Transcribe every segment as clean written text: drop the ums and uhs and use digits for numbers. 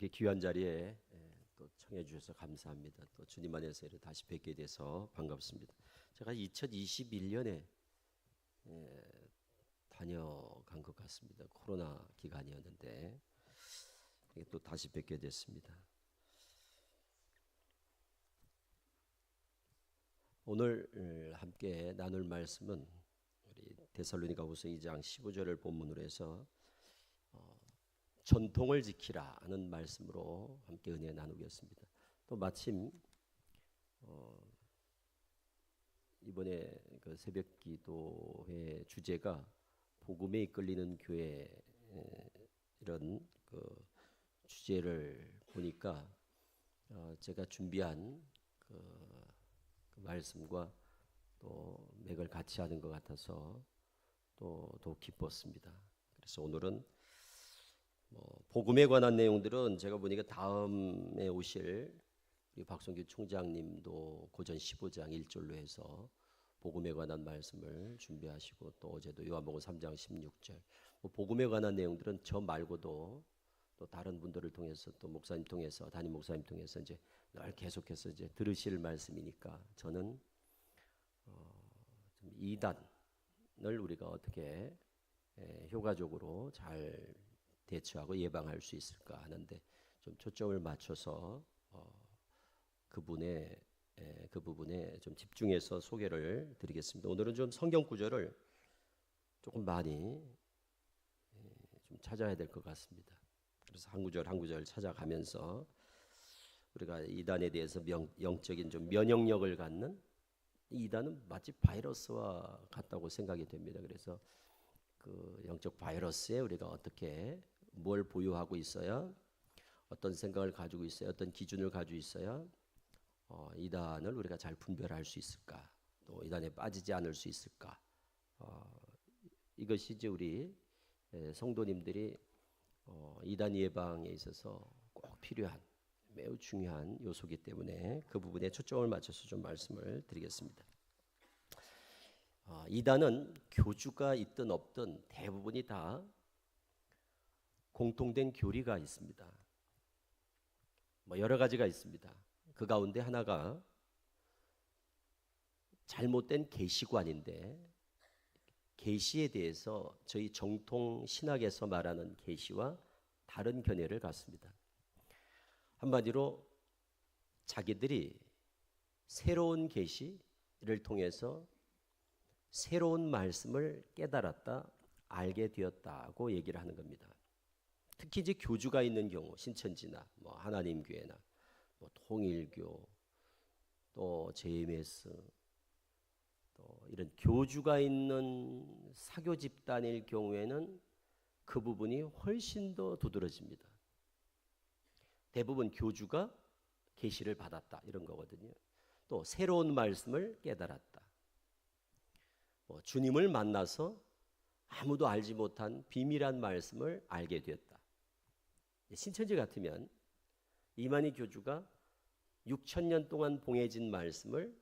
이렇게 귀한 자리에 또 청해 주셔서 감사합니다. 또 주님 안에서 다시 뵙게 돼서 반갑습니다. 제가 2021년에 다녀간 것 같습니다. 코로나 기간이었는데 또 다시 뵙게 됐습니다. 오늘 함께 나눌 말씀은 우리 데살로니가후서 2장 15절을 본문으로 해서 전통을 지키라 하는 말씀으로 함께 은혜 나누겠습니다. 또 마침 이번에 그 새벽 기도회 주제가 복음에 이끌리는 교회 이런 그 주제를 보니까 제가 준비한 그 말씀과 또 맥을 같이 하는 것 같아서 또 더욱 기뻤습니다. 그래서 오늘은 복음에 관한 내용들은 제가 보니까 다음에 오실 우리 박성규 총장님도 고전 15장 1절로 해서 복음에 관한 말씀을 준비하시고 또 어제도 요한복음 3장 16절 복음에 관한 내용들은 저 말고도 또 다른 분들을 통해서 또 목사님 통해서 담임 목사님 통해서 이제 늘 계속해서 이제 들으실 말씀이니까 저는 좀 이단을 우리가 어떻게 효과적으로 잘 대처하고 예방할 수 있을까 하는데 좀 초점을 맞춰서 그 부분에 좀 집중해서 소개를 드리겠습니다. 오늘은 좀 성경 구절을 조금 많이 좀 찾아야 될 것 같습니다. 그래서 한 구절 한 구절 찾아가면서 우리가 이단에 대해서 영적인 좀 면역력을 갖는 이단은 마치 바이러스와 같다고 생각이 됩니다. 그래서 그 영적 바이러스에 우리가 어떻게 뭘 보유하고 있어야 어떤 생각을 가지고 있어야 어떤 기준을 가지고 있어야 이단을 우리가 잘 분별할 수 있을까 또 이단에 빠지지 않을 수 있을까 이것이 이제 우리 성도님들이 이단 예방에 있어서 꼭 필요한 매우 중요한 요소이기 때문에 그 부분에 초점을 맞춰서 좀 말씀을 드리겠습니다. 이단은 교주가 있든 없든 대부분이 다 공통된 교리가 있습니다. 여러 가지가 있습니다. 그 가운데 하나가 잘못된 계시관인데 계시에 대해서 저희 정통 신학에서 말하는 계시와 다른 견해를 갖습니다. 한마디로 자기들이 새로운 계시를 통해서 새로운 말씀을 깨달았다, 알게 되었다고 얘기를 하는 겁니다. 특히 이제 교주가 있는 경우, 신천지나 하나님 교회나 통일교, 또 JMS, 또 이런 교주가 있는 사교 집단일 경우에는 그 부분이 훨씬 더 두드러집니다. 대부분 교주가 계시를 받았다 이런 거거든요. 또 새로운 말씀을 깨달았다. 주님을 만나서 아무도 알지 못한 비밀한 말씀을 알게 되었다. 신천지 같으면 이만희 교주가 6,000년 동안 봉해진 말씀을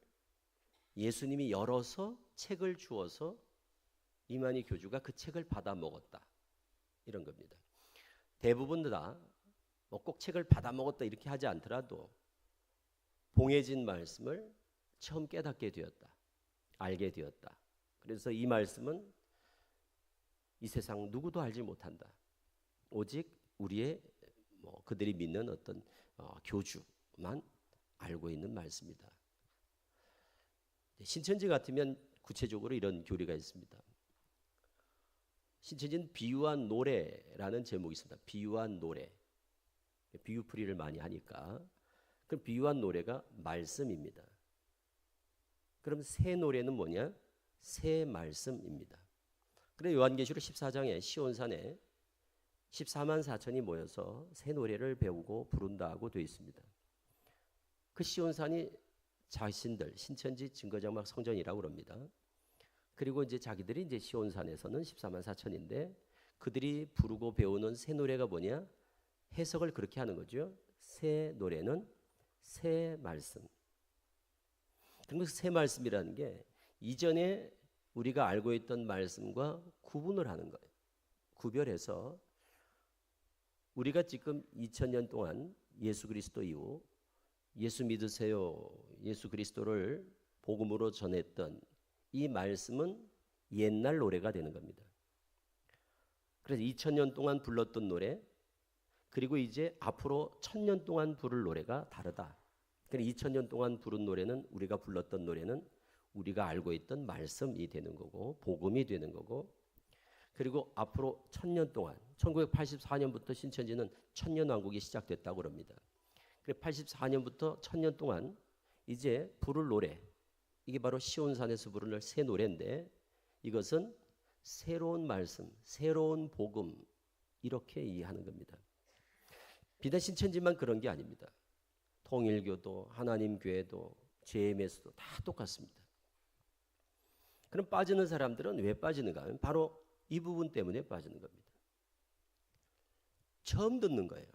예수님이 열어서 책을 주어서 이만희 교주가 그 책을 받아 먹었다 이런 겁니다. 대부분 다 꼭 책을 받아 먹었다 이렇게 하지 않더라도 봉해진 말씀을 처음 깨닫게 되었다, 알게 되었다. 그래서 이 말씀은 이 세상 누구도 알지 못한다. 오직 우리의 그들이 믿는 어떤 교주만 알고 있는 말씀이다. 신천지 같으면 구체적으로 이런 교리가 있습니다. 신천지는 비유한 노래라는 제목이 있습니다. 비유한 노래. 비유풀이를 많이 하니까 그 비유한 노래가 말씀입니다. 그럼 새 노래는 뭐냐? 새 말씀입니다. 그래서 요한계시록 14장에 시온산에 14만 4천이 모여서 새 노래를 배우고 부른다고 되어 있습니다. 그 시온산이 자신들 신천지 증거장막 성전이라고 그럽니다. 그리고 이제 자기들이 이제 시온산에서는 14만 4천인데 그들이 부르고 배우는 새 노래가 뭐냐? 해석을 그렇게 하는 거죠. 새 노래는 새 말씀. 그리고 새 말씀이라는 게 이전에 우리가 알고 있던 말씀과 구분을 하는 거예요. 구별해서 우리가 지금 2000년 동안 예수 그리스도 이후 예수 믿으세요, 예수 그리스도를 복음으로 전했던 이 말씀은 옛날 노래가 되는 겁니다. 그래서 2000년 동안 불렀던 노래, 그리고 이제 앞으로 1000년 동안 부를 노래가 다르다. 그러니까 2000년 동안 부른 노래는, 우리가 불렀던 노래는 우리가 알고 있던 말씀이 되는 거고 복음이 되는 거고, 그리고 앞으로 1000년 동안 1984년부터 신천지는 천년왕국이 시작됐다고 그럽니다. 그래서 84년부터 1000년 동안 이제 부를 노래, 이게 바로 시온산에서 부르는 새 노래인데, 이것은 새로운 말씀, 새로운 복음, 이렇게 이해하는 겁니다. 비단 신천지만 그런 게 아닙니다. 통일교도, 하나님교회도, JMS도 다 똑같습니다. 그럼 빠지는 사람들은 왜 빠지는가 하면 바로 이 부분 때문에 빠지는 겁니다. 처음 듣는 거예요.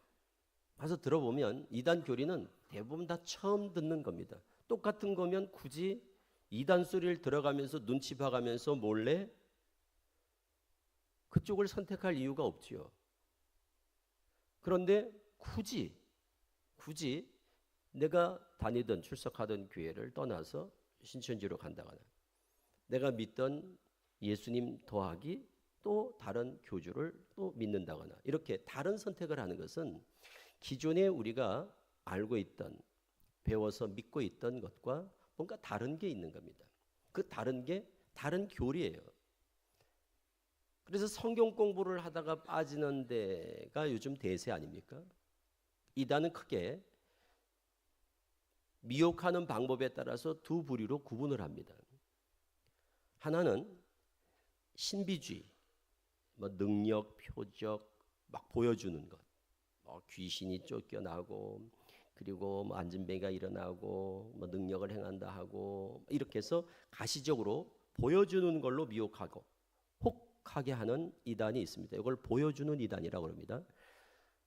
가서 들어보면 이단 교리는 대부분 다 처음 듣는 겁니다. 똑같은 거면 굳이 이단 소리를 들어가면서 눈치 봐가면서 몰래 그쪽을 선택할 이유가 없지요. 그런데 굳이 내가 다니던 출석하던 교회를 떠나서 신천지로 간다거나, 내가 믿던 예수님 더하기 또 다른 교주를 또 믿는다거나, 이렇게 다른 선택을 하는 것은 기존에 우리가 알고 있던, 배워서 믿고 있던 것과 뭔가 다른 게 있는 겁니다. 그 다른 게 다른 교리예요. 그래서 성경 공부를 하다가 빠지는 데가 요즘 대세 아닙니까? 이단은 크게 미혹하는 방법에 따라서 두 부류로 구분을 합니다. 하나는 신비주의, 능력, 표적 막 보여주는 것, 귀신이 쫓겨나고, 그리고 안진뱅이가 일어나고, 능력을 행한다 하고, 이렇게 해서 가시적으로 보여주는 걸로 미혹하고 혹하게 하는 이단이 있습니다. 이걸 보여주는 이단이라고 합니다.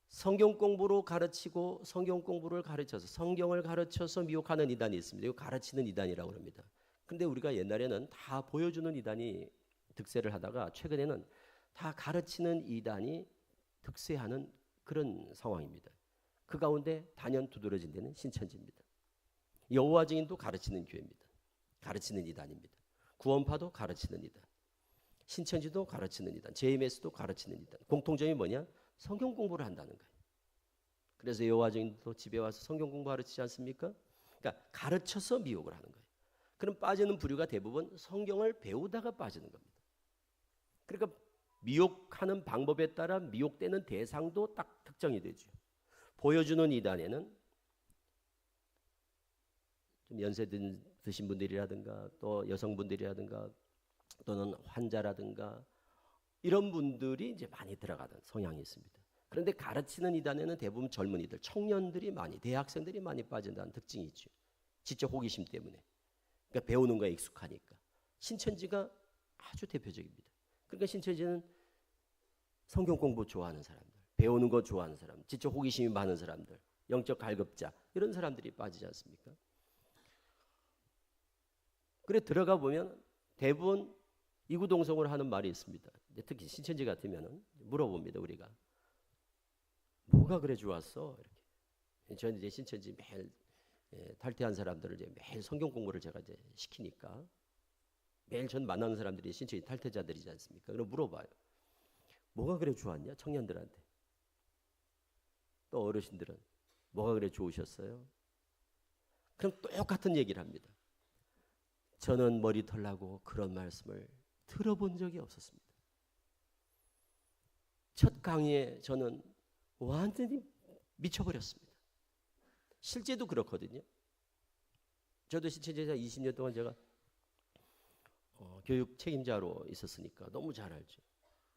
성경 공부로 가르치고, 성경 공부를 가르쳐서, 성경을 가르쳐서 미혹하는 이단이 있습니다. 이거 가르치는 이단이라고 합니다. 근데 우리가 옛날에는 다 보여주는 이단이 득세를 하다가 최근에는 다 가르치는 이단이 득세하는 그런 상황입니다. 그 가운데 단연 두드러진 데는 신천지입니다. 여호와 증인도 가르치는 교회입니다. 가르치는 이단입니다. 구원파도 가르치는 이단, 신천지도 가르치는 이단, JMS도 가르치는 이단. 공통점이 뭐냐? 성경 공부를 한다는 거예요. 그래서 여호와 증인도 집에 와서 성경 공부 가르치지 않습니까? 그러니까 가르쳐서 미혹을 하는 거예요. 그럼 빠지는 부류가 대부분 성경을 배우다가 빠지는 겁니다. 그러니까 미혹하는 방법에 따라 미혹되는 대상도 딱 특정이 되죠. 보여주는 이단에는 좀 연세 드신 분들이라든가, 또 여성분들이라든가, 또는 환자라든가, 이런 분들이 이제 많이 들어가는 성향이 있습니다. 그런데 가르치는 이단에는 대부분 젊은이들, 청년들이 많이, 대학생들이 많이 빠진다는 특징이 있죠. 지적 호기심 때문에. 그러니까 배우는 거에 익숙하니까. 신천지가 아주 대표적입니다. 그러니까 신천지는 성경 공부 좋아하는 사람들, 배우는 거 좋아하는 사람, 지적 호기심이 많은 사람들, 영적 갈급자, 이런 사람들이 빠지지 않습니까? 그래 들어가 보면 대부분 이구동성으로 하는 말이 있습니다. 특히 신천지 같으면 물어봅니다. 우리가 뭐가 그래 좋았어? 이렇게. 저는 이제 신천지 매일 탈퇴한 사람들을 이제 매일 성경 공부를 제가 이제 시키니까, 매일 전 만나는 사람들이 신천지 탈퇴자들이지 않습니까? 그럼 물어봐요. 뭐가 그래 좋았냐? 청년들한테. 또 어르신들은 뭐가 그래 좋으셨어요? 그럼 똑같은 얘기를 합니다. 저는 머리털 나고 그런 말씀을 들어본 적이 없었습니다. 첫 강의에 저는 완전히 미쳐버렸습니다. 실제도 그렇거든요. 저도 신천지에서 20년 동안 제가 교육 책임자로 있었으니까 너무 잘 알죠.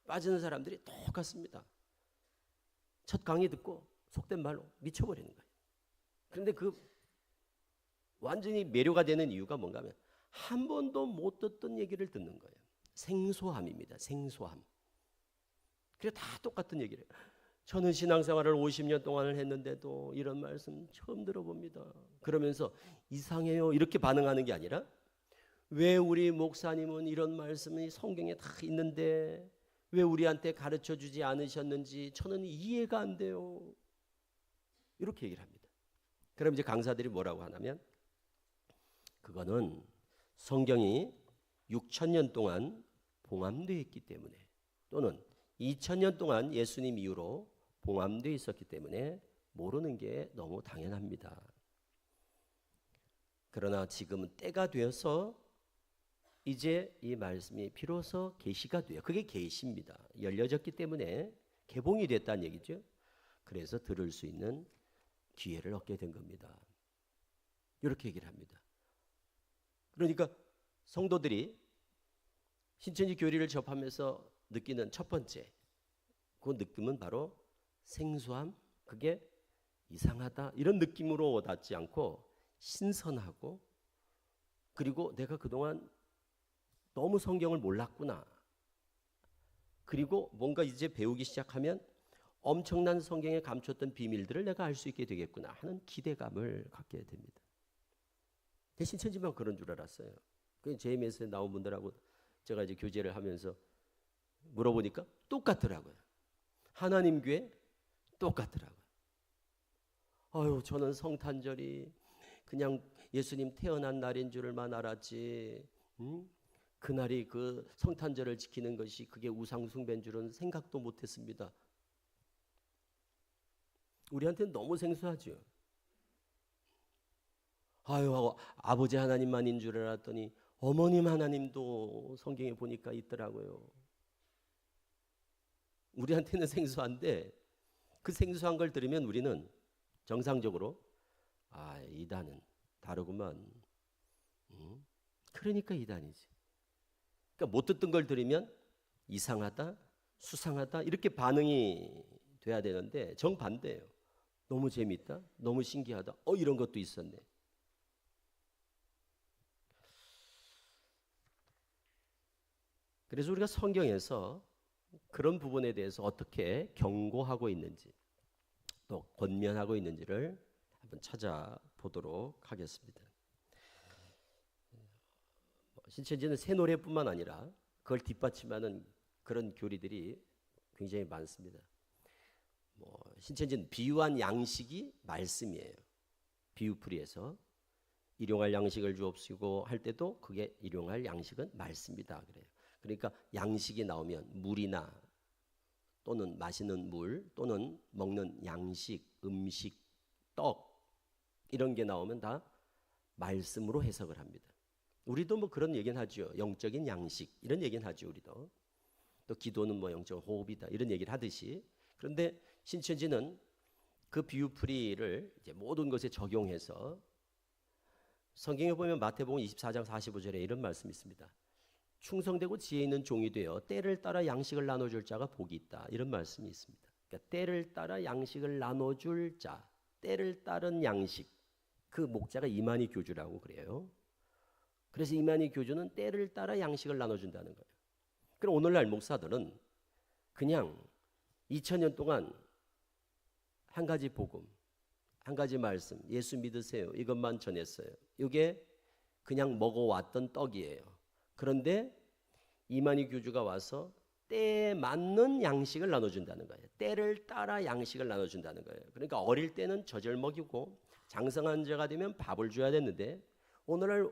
빠지는 사람들이 똑같습니다. 첫 강의 듣고 속된 말로 미쳐버리는 거예요. 그런데 그 완전히 매료가 되는 이유가 뭔가 하면 한 번도 못 듣던 얘기를 듣는 거예요. 생소함입니다. 생소함. 그래 다 똑같은 얘기를 해요. 저는 신앙생활을 50년 동안을 했는데도 이런 말씀 처음 들어봅니다. 그러면서 이상해요 이렇게 반응하는 게 아니라, 왜 우리 목사님은 이런 말씀이 성경에 다 있는데 왜 우리한테 가르쳐 주지 않으셨는지 저는 이해가 안 돼요. 이렇게 얘기를 합니다. 그럼 이제 강사들이 뭐라고 하냐면 그거는 성경이 6,000년 동안 봉함되어 있기 때문에 또는 2,000년 동안 예수님 이후로 봉함되어 있었기 때문에 모르는 게 너무 당연합니다. 그러나 지금은 때가 되어서 이제 이 말씀이 비로소 계시가 돼요. 그게 계시입니다. 열려졌기 때문에 개봉이 됐다는 얘기죠. 그래서 들을 수 있는 기회를 얻게 된 겁니다. 이렇게 얘기를 합니다. 그러니까 성도들이 신천지 교리를 접하면서 느끼는 첫 번째 그 느낌은 바로 생소함, 그게 이상하다 이런 느낌으로 닿지 않고 신선하고, 그리고 내가 그동안 너무 성경을 몰랐구나, 그리고 뭔가 이제 배우기 시작하면 엄청난 성경에 감췄던 비밀들을 내가 알 수 있게 되겠구나 하는 기대감을 갖게 됩니다. 신천지만 그런 줄 알았어요. 그 JMS에 나온 분들하고 제가 이제 교제를 하면서 물어보니까 똑같더라고요. 하나님 교회 똑같더라고요. 아유, 저는 성탄절이 그냥 예수님 태어난 날인 줄만 알았지, 그날이 그 성탄절을 지키는 것이 그게 우상 숭배인 줄은 생각도 못했습니다. 우리한테는 너무 생소하죠. 아유, 아버지 하나님만인 줄 알았더니 어머님 하나님도 성경에 보니까 있더라고요. 우리한테는 생소한데 그 생소한 걸 들으면 우리는 정상적으로 이단은 다르구만. 그러니까 이단이지. 그러니까 못 듣던 걸 들으면 이상하다, 수상하다 이렇게 반응이 돼야 되는데 정반대예요. 너무 재밌다, 너무 신기하다, 이런 것도 있었네. 그래서 우리가 성경에서 그런 부분에 대해서 어떻게 경고하고 있는지 또 권면하고 있는지를 한번 찾아보도록 하겠습니다. 신천지는 새 노래뿐만 아니라 그걸 뒷받침하는 그런 교리들이 굉장히 많습니다. 신천지는 비유한 양식이 말씀이에요. 비유풀이에서 일용할 양식을 주옵시고 할 때도 그게 일용할 양식은 말씀이다 그래요. 그러니까 양식이 나오면 물이나 또는 마시는 물 또는 먹는 양식, 음식, 떡 이런 게 나오면 다 말씀으로 해석을 합니다. 우리도 뭐 그런 얘기는 하죠. 영적인 양식 이런 얘기는 하죠. 우리도 또 기도는 뭐 영적 호흡이다 이런 얘기를 하듯이. 그런데 신천지는 그 비유풀이를 이제 모든 것에 적용해서 성경에 보면 마태복음 24장 45절에 이런 말씀이 있습니다. 충성되고 지혜 있는 종이 되어 때를 따라 양식을 나눠줄 자가 복이 있다 이런 말씀이 있습니다. 그러니까 때를 따라 양식을 나눠줄 자, 때를 따른 양식, 그 목자가 이만희 교주라고 그래요. 그래서 이만희 교주는 때를 따라 양식을 나눠준다는 거예요. 그럼 오늘날 목사들은 그냥 2000년 동안 한 가지 복음, 한 가지 말씀, 예수 믿으세요 이것만 전했어요. 이게 그냥 먹어왔던 떡이에요. 그런데 이만희 교주가 와서 때에 맞는 양식을 나눠준다는 거예요. 때를 따라 양식을 나눠준다는 거예요. 그러니까 어릴 때는 젖을 먹이고 장성한 자가 되면 밥을 줘야 되는데 오늘날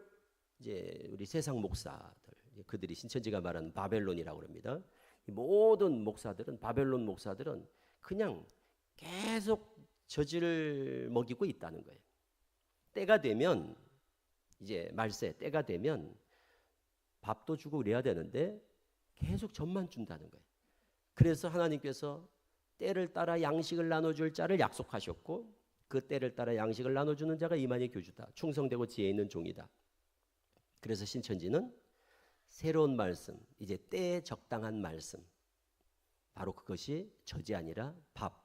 이제 우리 세상 목사들, 그들이 신천지가 말하는 바벨론이라고 합니다. 모든 목사들은, 바벨론 목사들은 그냥 계속 젖을 먹이고 있다는 거예요. 때가 되면 이제 말세 때가 되면 밥도 주고 그래야 되는데 계속 젖만 준다는 거예요. 그래서 하나님께서 때를 따라 양식을 나눠줄 자를 약속하셨고 그 때를 따라 양식을 나눠주는 자가 이만희 교주다. 충성되고 지혜 있는 종이다. 그래서 신천지는 새로운 말씀, 이제 때에 적당한 말씀, 바로 그것이 젖이 아니라 밥,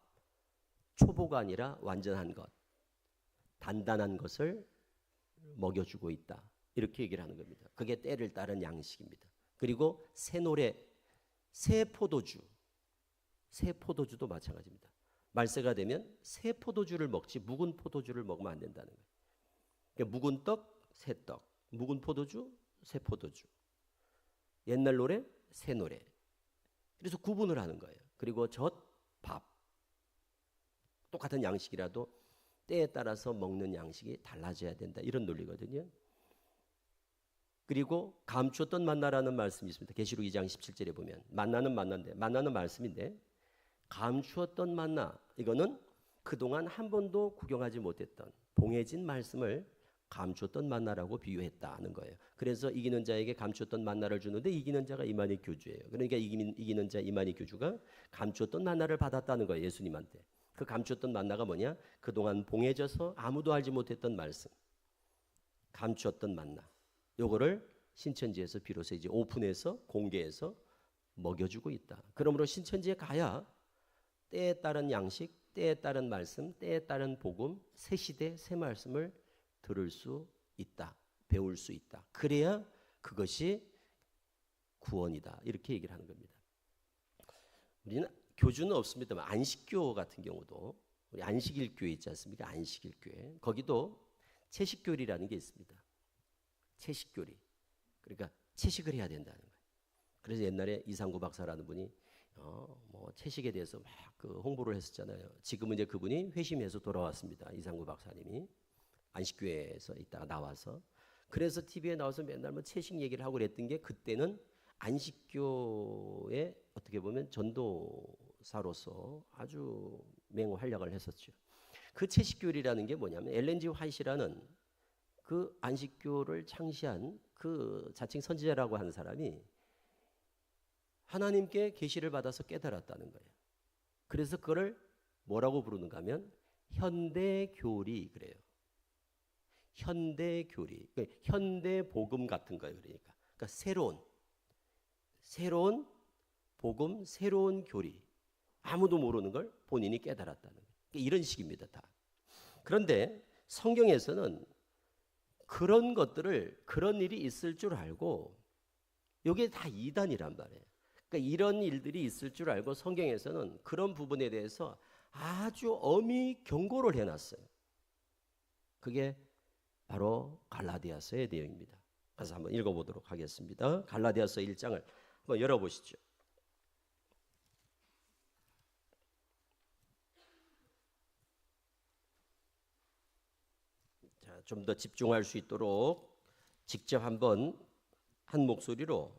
초보가 아니라 완전한 것, 단단한 것을 먹여주고 있다. 이렇게 얘기를 하는 겁니다. 그게 때를 따른 양식입니다. 그리고 새 노래, 새 포도주, 새 포도주도 마찬가지입니다. 말세가 되면 새 포도주를 먹지 묵은 포도주를 먹으면 안 된다는 거예요. 그러니까 묵은 떡, 새 떡, 묵은 포도주, 새 포도주. 옛날 노래, 새 노래. 그래서 구분을 하는 거예요. 그리고 밥, 똑같은 양식이라도 때에 따라서 먹는 양식이 달라져야 된다. 이런 논리거든요. 그리고 감추었던 만나라는 말씀이 있습니다. 계시록 2장 17절에 보면 만나는 말씀인데 감추었던 만나, 이거는 그동안 한 번도 구경하지 못했던 봉해진 말씀을 감추었던 만나라고 비유했다는 거예요. 그래서 이기는 자에게 감추었던 만나를 주는데 이기는 자가 이만희 교주예요. 그러니까 이기는 자 이만희 교주가 감추었던 만나를 받았다는 거예요. 예수님한테. 그 감추었던 만나가 뭐냐? 그동안 봉해져서 아무도 알지 못했던 말씀, 감추었던 만나, 요거를 신천지에서 비로소 이제 오픈해서 공개해서 먹여주고 있다. 그러므로 신천지에 가야 때에 따른 양식, 때에 따른 말씀, 때에 따른 복음, 새 시대 새 말씀을 들을 수 있다. 배울 수 있다. 그래야 그것이 구원이다. 이렇게 얘기를 하는 겁니다. 우리는 교주는 없습니다만 안식교 같은 경우도 우리 안식일교회 있지 않습니까? 안식일교회. 거기도 채식교리라는 게 있습니다. 채식교리. 그러니까 채식을 해야 된다는 거예요. 그래서 옛날에 이상구 박사라는 분이 뭐 채식에 대해서 막 그 홍보를 했었잖아요. 지금은 이제 그분이 회심해서 돌아왔습니다. 이상구 박사님이 안식교회에서 있다가 나와서 그래서 TV에 나와서 맨날 뭐 채식 얘기를 하고 그랬던 게 그때는 안식교의 어떻게 보면 전도사로서 아주 맹활약을 했었죠. 그 채식교리라는 게 뭐냐면 엘렌 G 화이트라는 그 안식교를 창시한 그 자칭 선지자라고 하는 사람이 하나님께 계시를 받아서 깨달았다는 거예요. 그래서 그거를 뭐라고 부르는가 하면 현대교리 그래요. 현대교리, 그러니까 현대복음 같은 거예요. 그러니까 새로운 복음, 새로운 교리, 아무도 모르는 걸 본인이 깨달았다는 거예요. 그러니까 이런 식입니다. 다. 그런데 성경에서는 그런 것들을, 그런 일이 있을 줄 알고 이게 다 이단이란 말이에요. 그러니까 이런 일들이 있을 줄 알고 성경에서는 그런 부분에 대해서 아주 엄히 경고를 해놨어요. 그게 바로 갈라디아서의 내용입니다. 그래서 한번 읽어보도록 하겠습니다. 갈라디아서 1장을 한번 열어보시죠. 자, 좀 더 집중할 수 있도록 직접 한번 한 목소리로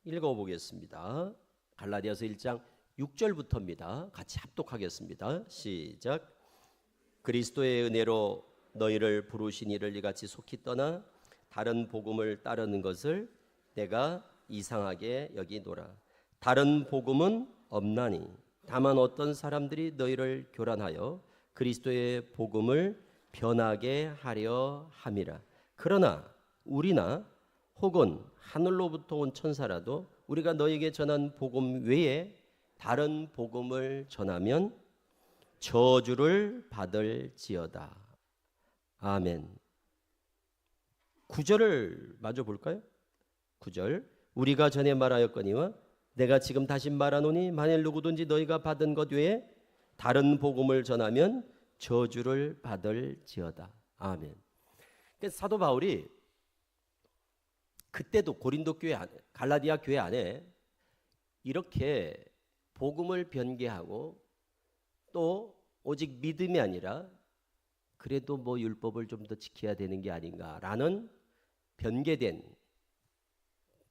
읽어보겠습니다. 갈라디아서 1장 6절부터입니다. 같이 합독하겠습니다. 시작. 그리스도의 은혜로 너희를 부르신 이를 이같이 속히 떠나 다른 복음을 따르는 것을 내가 이상하게 여기노라. 다른 복음은 없나니 다만 어떤 사람들이 너희를 교란하여 그리스도의 복음을 변하게 하려 함이라. 그러나 우리나 혹은 하늘로부터 온 천사라도 우리가 너에게 전한 복음 외에 다른 복음을 전하면 저주를 받을지어다. 아멘. 9절을 마저 볼까요? 9절. 우리가 전에 말하였거니와 내가 지금 다시 말하노니 만일 누구든지 너희가 받은 것 외에 다른 복음을 전하면 저주를 받을지어다. 아멘. 그래서 사도 바울이 그때도 고린도 교회 안에, 갈라디아 교회 안에 이렇게 복음을 변개하고 또 오직 믿음이 아니라 그래도 뭐 율법을 좀 더 지켜야 되는 게 아닌가라는 변개된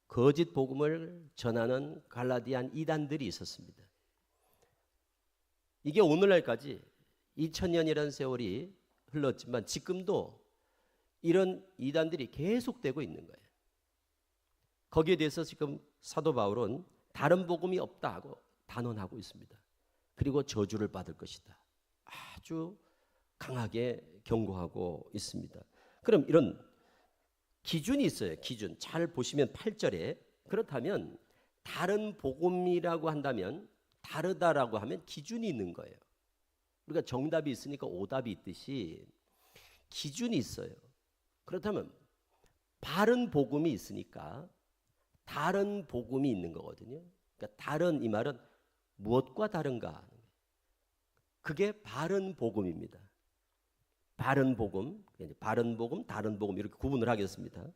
거짓 복음을 전하는 갈라디안 이단들이 있었습니다. 이게 오늘날까지 2000년이라는 세월이 흘렀지만 지금도 이런 이단들이 계속되고 있는 거예요. 거기에 대해서 지금 사도 바울은 다른 복음이 없다 하고 단언하고 있습니다. 그리고 저주를 받을 것이다. 아주 강하게 경고하고 있습니다. 그럼 이런 기준이 있어요. 기준. 잘 보시면 8절에 그렇다면 다른 복음이라고 한다면 다르다라고 하면 기준이 있는 거예요. 우리가 정답이 있으니까 오답이 있듯이 기준이 있어요. 그렇다면 바른 복음이 있으니까 다른 복음이 있는 거거든요. 그러니까 다른 이 말은 무엇과 다른가? 그게 바른 복음입니다. 바른 복음, 바른 복음, 다른 복음 이렇게 구분을 하겠습니다.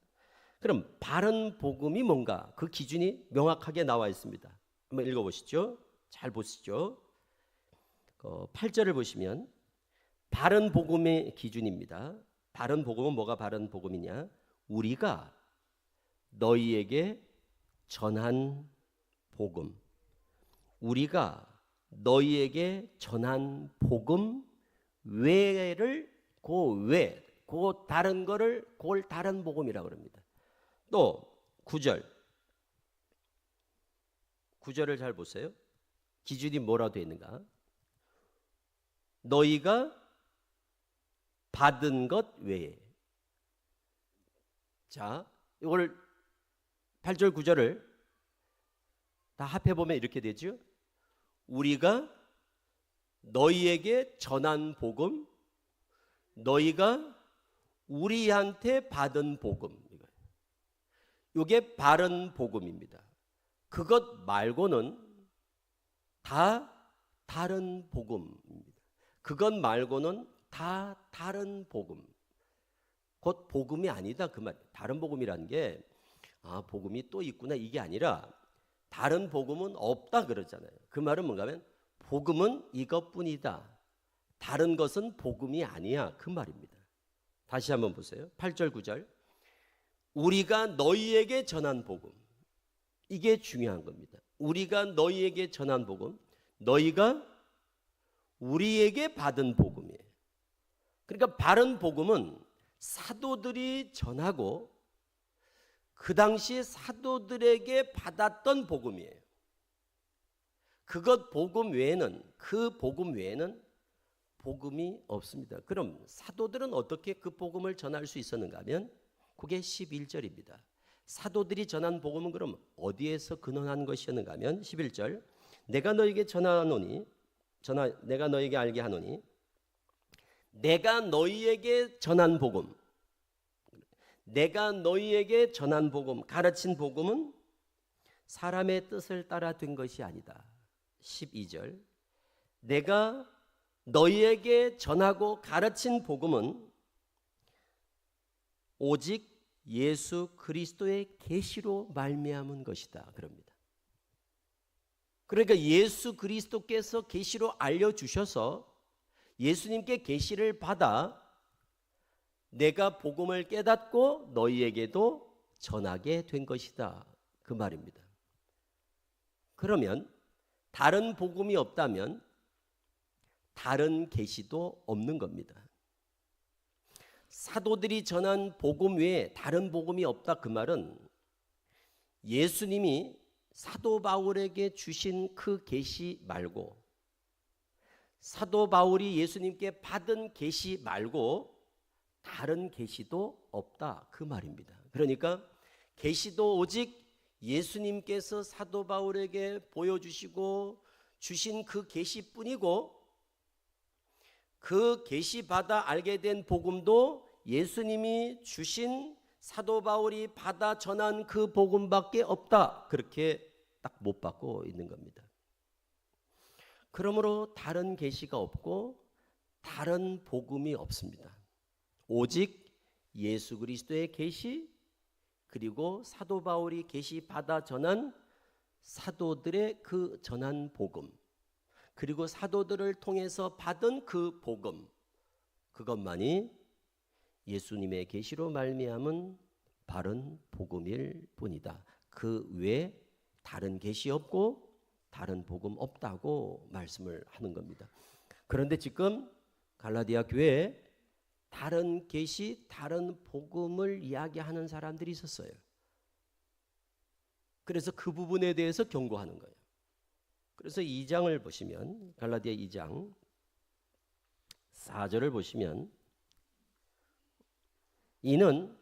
그럼 바른 복음이 뭔가? 그 기준이 명확하게 나와 있습니다. 한번 읽어보시죠. 잘 보시죠. 8절을 보시면 바른 복음의 기준입니다. 바른 복음은 뭐가 바른 복음이냐? 우리가 너희에게 전한 복음. 우리가 너희에게 전한 복음 외를 그 다른 거를 그걸 다른 복음이라고 합니다. 또 9절을 잘 보세요. 기준이 뭐라고 되어 있는가? 너희가 받은 것 외에. 자, 이걸 8절 9절을 다 합해 보면 이렇게 되죠. 우리가 너희에게 전한 복음, 너희가 우리한테 받은 복음. 이게 바른 복음입니다. 그것 말고는 다 다른 복음입니다. 그것 말고는 다 다른 복음. 곧 복음이 아니다 그 말. 다른 복음이라는 게 복음이 또 있구나 이게 아니라 다른 복음은 없다 그러잖아요. 그 말은 뭔가 하면 복음은 이것뿐이다. 다른 것은 복음이 아니야 그 말입니다. 다시 한번 보세요. 8절 9절. 우리가 너희에게 전한 복음. 이게 중요한 겁니다. 우리가 너희에게 전한 복음, 너희가 우리에게 받은 복음이에요. 그러니까 바른 복음은 사도들이 전하고 그 당시 사도들에게 받았던 복음이에요. 그 복음 외에는 복음이 없습니다. 그럼 사도들은 어떻게 그 복음을 전할 수 있었는가 하면 그게 11절입니다. 사도들이 전한 복음은 그럼 어디에서 근원한 것이었는가 하면 11절. 내가 너에게 내가 너에게 알게 하노니 내가 너희에게 전한 복음, 내가 너희에게 전한 복음, 가르친 복음은 사람의 뜻을 따라 된 것이 아니다. 12절. 내가 너희에게 전하고 가르친 복음은 오직 예수 그리스도의 계시로 말미암은 것이다. 그럽니다. 그러니까 예수 그리스도께서 계시로 알려주셔서 예수님께 계시를 받아 내가 복음을 깨닫고 너희에게도 전하게 된 것이다. 그 말입니다. 그러면 다른 복음이 없다면 다른 계시도 없는 겁니다. 사도들이 전한 복음 외에 다른 복음이 없다 그 말은 예수님이 사도 바울에게 주신 그 계시 말고 사도 바울이 예수님께 받은 계시 말고 다른 계시도 없다 그 말입니다. 그러니까 계시도 오직 예수님께서 사도 바울에게 보여주시고 주신 그 계시뿐이고 그 계시 받아 알게 된 복음도 예수님이 주신 사도 바울이 받아 전한 그 복음밖에 없다. 그렇게 딱 못 받고 있는 겁니다. 그러므로 다른 계시가 없고 다른 복음이 없습니다. 오직 예수 그리스도의 계시 그리고 사도 바울이 계시 받아 전한 사도들의 그 전한 복음 그리고 사도들을 통해서 받은 그 복음 그것만이 예수님의 계시로 말미암은 바른 복음일 뿐이다. 그 외에 다른 계시 없고 다른 복음 없다고 말씀을 하는 겁니다. 그런데 지금 갈라디아 교회에 다른 계시, 다른 복음을 이야기하는 사람들이 있었어요. 그래서 그 부분에 대해서 경고하는 거예요. 그래서 2장을 보시면 갈라디아 2장 4절을 보시면 이는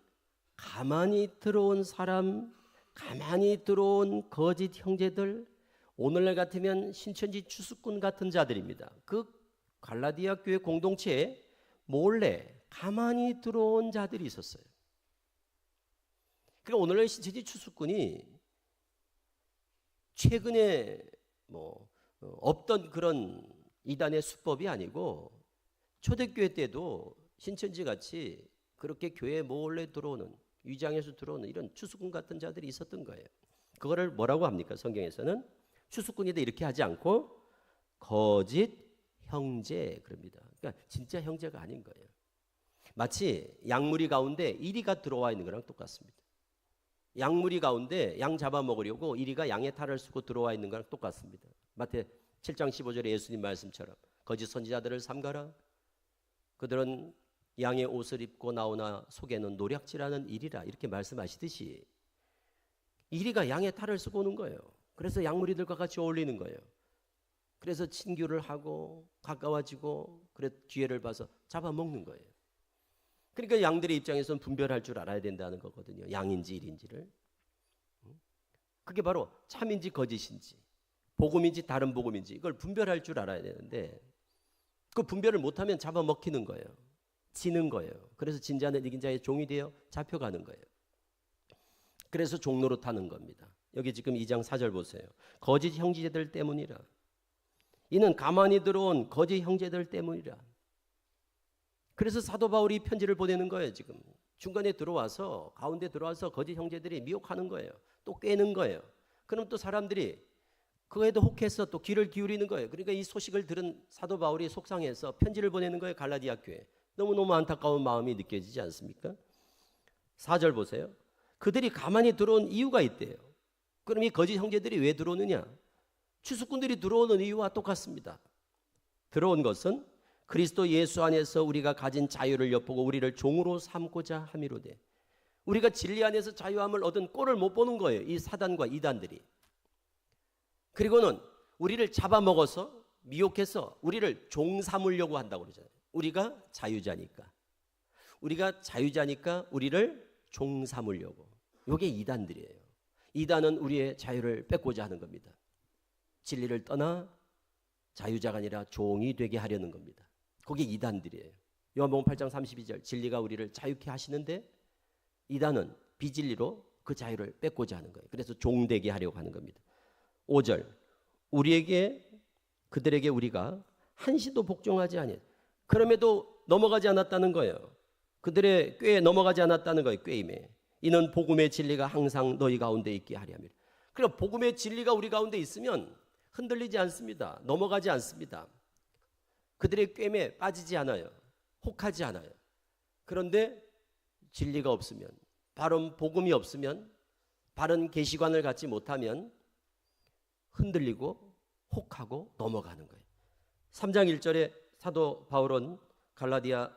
가만히 들어온 사람, 가만히 들어온 거짓 형제들, 오늘날 같으면 신천지 추수꾼 같은 자들입니다. 그 갈라디아 교회 공동체에 몰래 가만히 들어온 자들이 있었어요. 그러니까 오늘날 신천지 추수꾼이 최근에 없던 그런 이단의 수법이 아니고 초대교회 때도 신천지 같이 그렇게 교회에 몰래 들어오는 위장해서 들어오는 이런 추수꾼 같은 자들이 있었던 거예요. 그거를 뭐라고 합니까? 성경에서는 추수꾼이다 이렇게 하지 않고 거짓 형제 그럽니다. 그러니까 진짜 형제가 아닌 거예요. 마치 양무리 가운데 이리가 들어와 있는 거랑 똑같습니다. 양무리 가운데 양 잡아먹으려고 이리가 양의 탈을 쓰고 들어와 있는 거랑 똑같습니다. 마태 7장 15절에 예수님 말씀처럼 거짓 선지자들을 삼가라. 그들은 양의 옷을 입고 나오나 속에는 노략질하는 이리라. 이렇게 말씀하시듯이 이리가 양의 탈을 쓰고 오는 거예요. 그래서 양무리들과 같이 어울리는 거예요. 그래서 친교를 하고 가까워지고 그래 기회를 봐서 잡아먹는 거예요. 그러니까 양들의 입장에서는 분별할 줄 알아야 된다는 거거든요. 양인지 일인지를. 그게 바로 참인지 거짓인지 복음인지 다른 복음인지 이걸 분별할 줄 알아야 되는데 그 분별을 못하면 잡아먹히는 거예요. 지는 거예요. 그래서 진자는 이긴 자의 종이 되어 잡혀가는 거예요. 그래서 종로로 타는 겁니다. 여기 지금 2장 4절 보세요. 거짓 형제들 때문이라. 이는 가만히 들어온 거짓 형제들 때문이라. 그래서 사도 바울이 편지를 보내는 거예요. 지금 중간에 들어와서 가운데 들어와서 거짓 형제들이 미혹하는 거예요. 또 꿰는 거예요. 그럼 또 사람들이 그거에도 혹해서 또 귀를 기울이는 거예요. 그러니까 이 소식을 들은 사도 바울이 속상해서 편지를 보내는 거예요. 갈라디아 교회. 너무너무 안타까운 마음이 느껴지지 않습니까? 4절 보세요. 그들이 가만히 들어온 이유가 있대요. 그럼 이 거짓 형제들이 왜 들어오느냐? 추수꾼들이 들어오는 이유와 똑같습니다. 들어온 것은 그리스도 예수 안에서 우리가 가진 자유를 엿보고 우리를 종으로 삼고자 함이로되 우리가 진리 안에서 자유함을 얻은 꼴을 못 보는 거예요. 이 사단과 이단들이. 그리고는 우리를 잡아먹어서 미혹해서 우리를 종 삼으려고 한다고 그러잖아요. 우리가 자유자니까. 우리가 자유자니까 우리를 종 삼으려고. 이게 이단들이에요. 이단은 우리의 자유를 뺏고자 하는 겁니다. 진리를 떠나 자유자가 아니라 종이 되게 하려는 겁니다. 그게 이단들이에요. 요한복음 8장 32절 진리가 우리를 자유케 하시는데 이단은 비진리로 그 자유를 뺏고자 하는 거예요. 그래서 종되게 하려고 하는 겁니다. 5절 그들에게 우리가 한시도 복종하지 아니하니 그럼에도 넘어가지 않았다는 거예요. 그들의 꾀에 넘어가지 않았다는 거예요. 꾀임에. 이는 복음의 진리가 항상 너희 가운데 있게 하려 함이라. 그러니까 복음의 진리가 우리 가운데 있으면 흔들리지 않습니다. 넘어가지 않습니다. 그들의 꾀임에 빠지지 않아요. 혹하지 않아요. 그런데 진리가 없으면, 바른 복음이 없으면, 바른 계시관을 갖지 못하면 흔들리고 혹하고 넘어가는 거예요. 3장 1절에 사도 바울은 갈라디아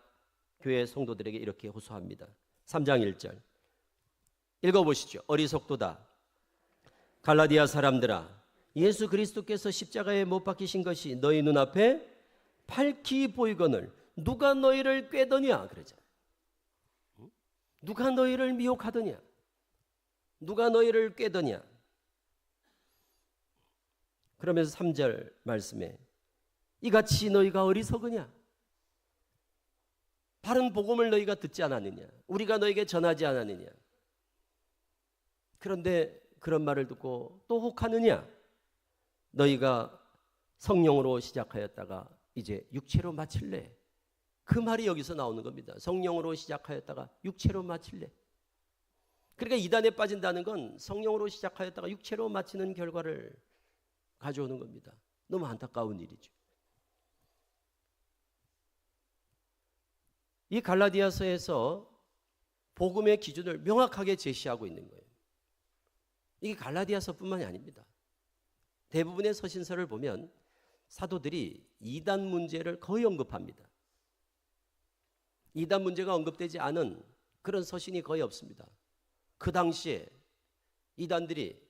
교회 성도들에게 이렇게 호소합니다. 3장 1절 읽어보시죠. 어리석도다. 갈라디아 사람들아, 예수 그리스도께서 십자가에 못 박히신 것이 너희 눈앞에 밝히 보이거늘 누가 너희를 꾀더냐 그러잖아요. 누가 너희를 미혹하더냐? 누가 너희를 꾀더냐? 그러면서 3절 말씀에 이같이 너희가 어리석으냐? 바른 복음을 너희가 듣지 않았느냐? 우리가 너에게 전하지 않았느냐? 그런데 그런 말을 듣고 또 혹하느냐? 너희가 성령으로 시작하였다가 이제 육체로 마칠래? 그 말이 여기서 나오는 겁니다. 성령으로 시작하였다가 육체로 마칠래? 그러니까 이단에 빠진다는 건 성령으로 시작하였다가 육체로 마치는 결과를 가져오는 겁니다. 너무 안타까운 일이죠. 이 갈라디아서에서 복음의 기준을 명확하게 제시하고 있는 거예요. 이게 갈라디아서뿐만이 아닙니다. 대부분의 서신서를 보면 사도들이 이단 문제를 거의 언급합니다. 이단 문제가 언급되지 않은 그런 서신이 거의 없습니다. 그 당시에 이단들이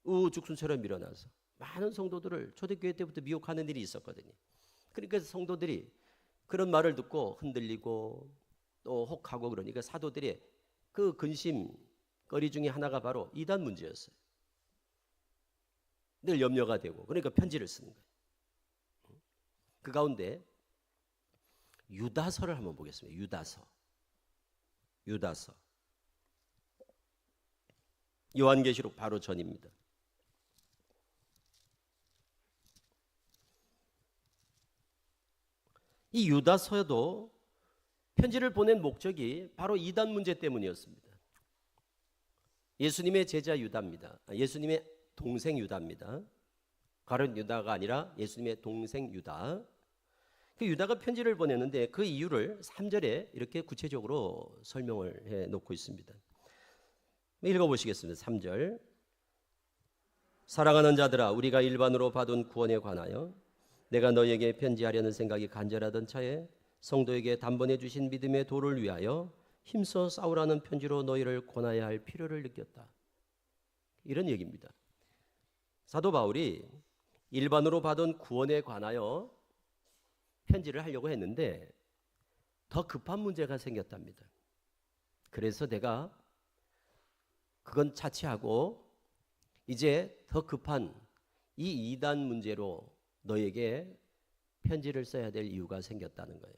우후죽순처럼 밀어나서 많은 성도들을 초대교회 때부터 미혹하는 일이 있었거든요. 그러니까 성도들이 그런 말을 듣고 흔들리고 또 혹하고 그러니까 사도들의 그 근심거리 중에 하나가 바로 이단 문제였어요. 늘 염려가 되고 그러니까 편지를 쓰는 거예요. 그 가운데 유다서를 한번 보겠습니다. 유다서. 요한계시록 바로 전입니다. 이 유다서도 편지를 보낸 목적이 바로 이단 문제 때문이었습니다. 예수님의 제자 유다입니다. 예수님의 동생 유다입니다. 가룟 유다가 아니라 예수님의 동생 유다. 그 유다가 편지를 보냈는데 그 이유를 3절에 이렇게 구체적으로 설명을 해 놓고 있습니다. 읽어보시겠습니다. 3절. 사랑하는 자들아, 우리가 일반으로 받은 구원에 관하여 내가 너희에게 편지하려는 생각이 간절하던 차에 성도에게 단번에 주신 믿음의 도를 위하여 힘써 싸우라는 편지로 너희를 권하여야 할 필요를 느꼈다. 이런 얘기입니다. 사도 바울이 일반으로 받은 구원에 관하여 편지를 하려고 했는데 더 급한 문제가 생겼답니다. 그래서 내가 그건 차치하고 이제 더 급한 이 이단 문제로 너에게 편지를 써야 될 이유가 생겼다는 거예요.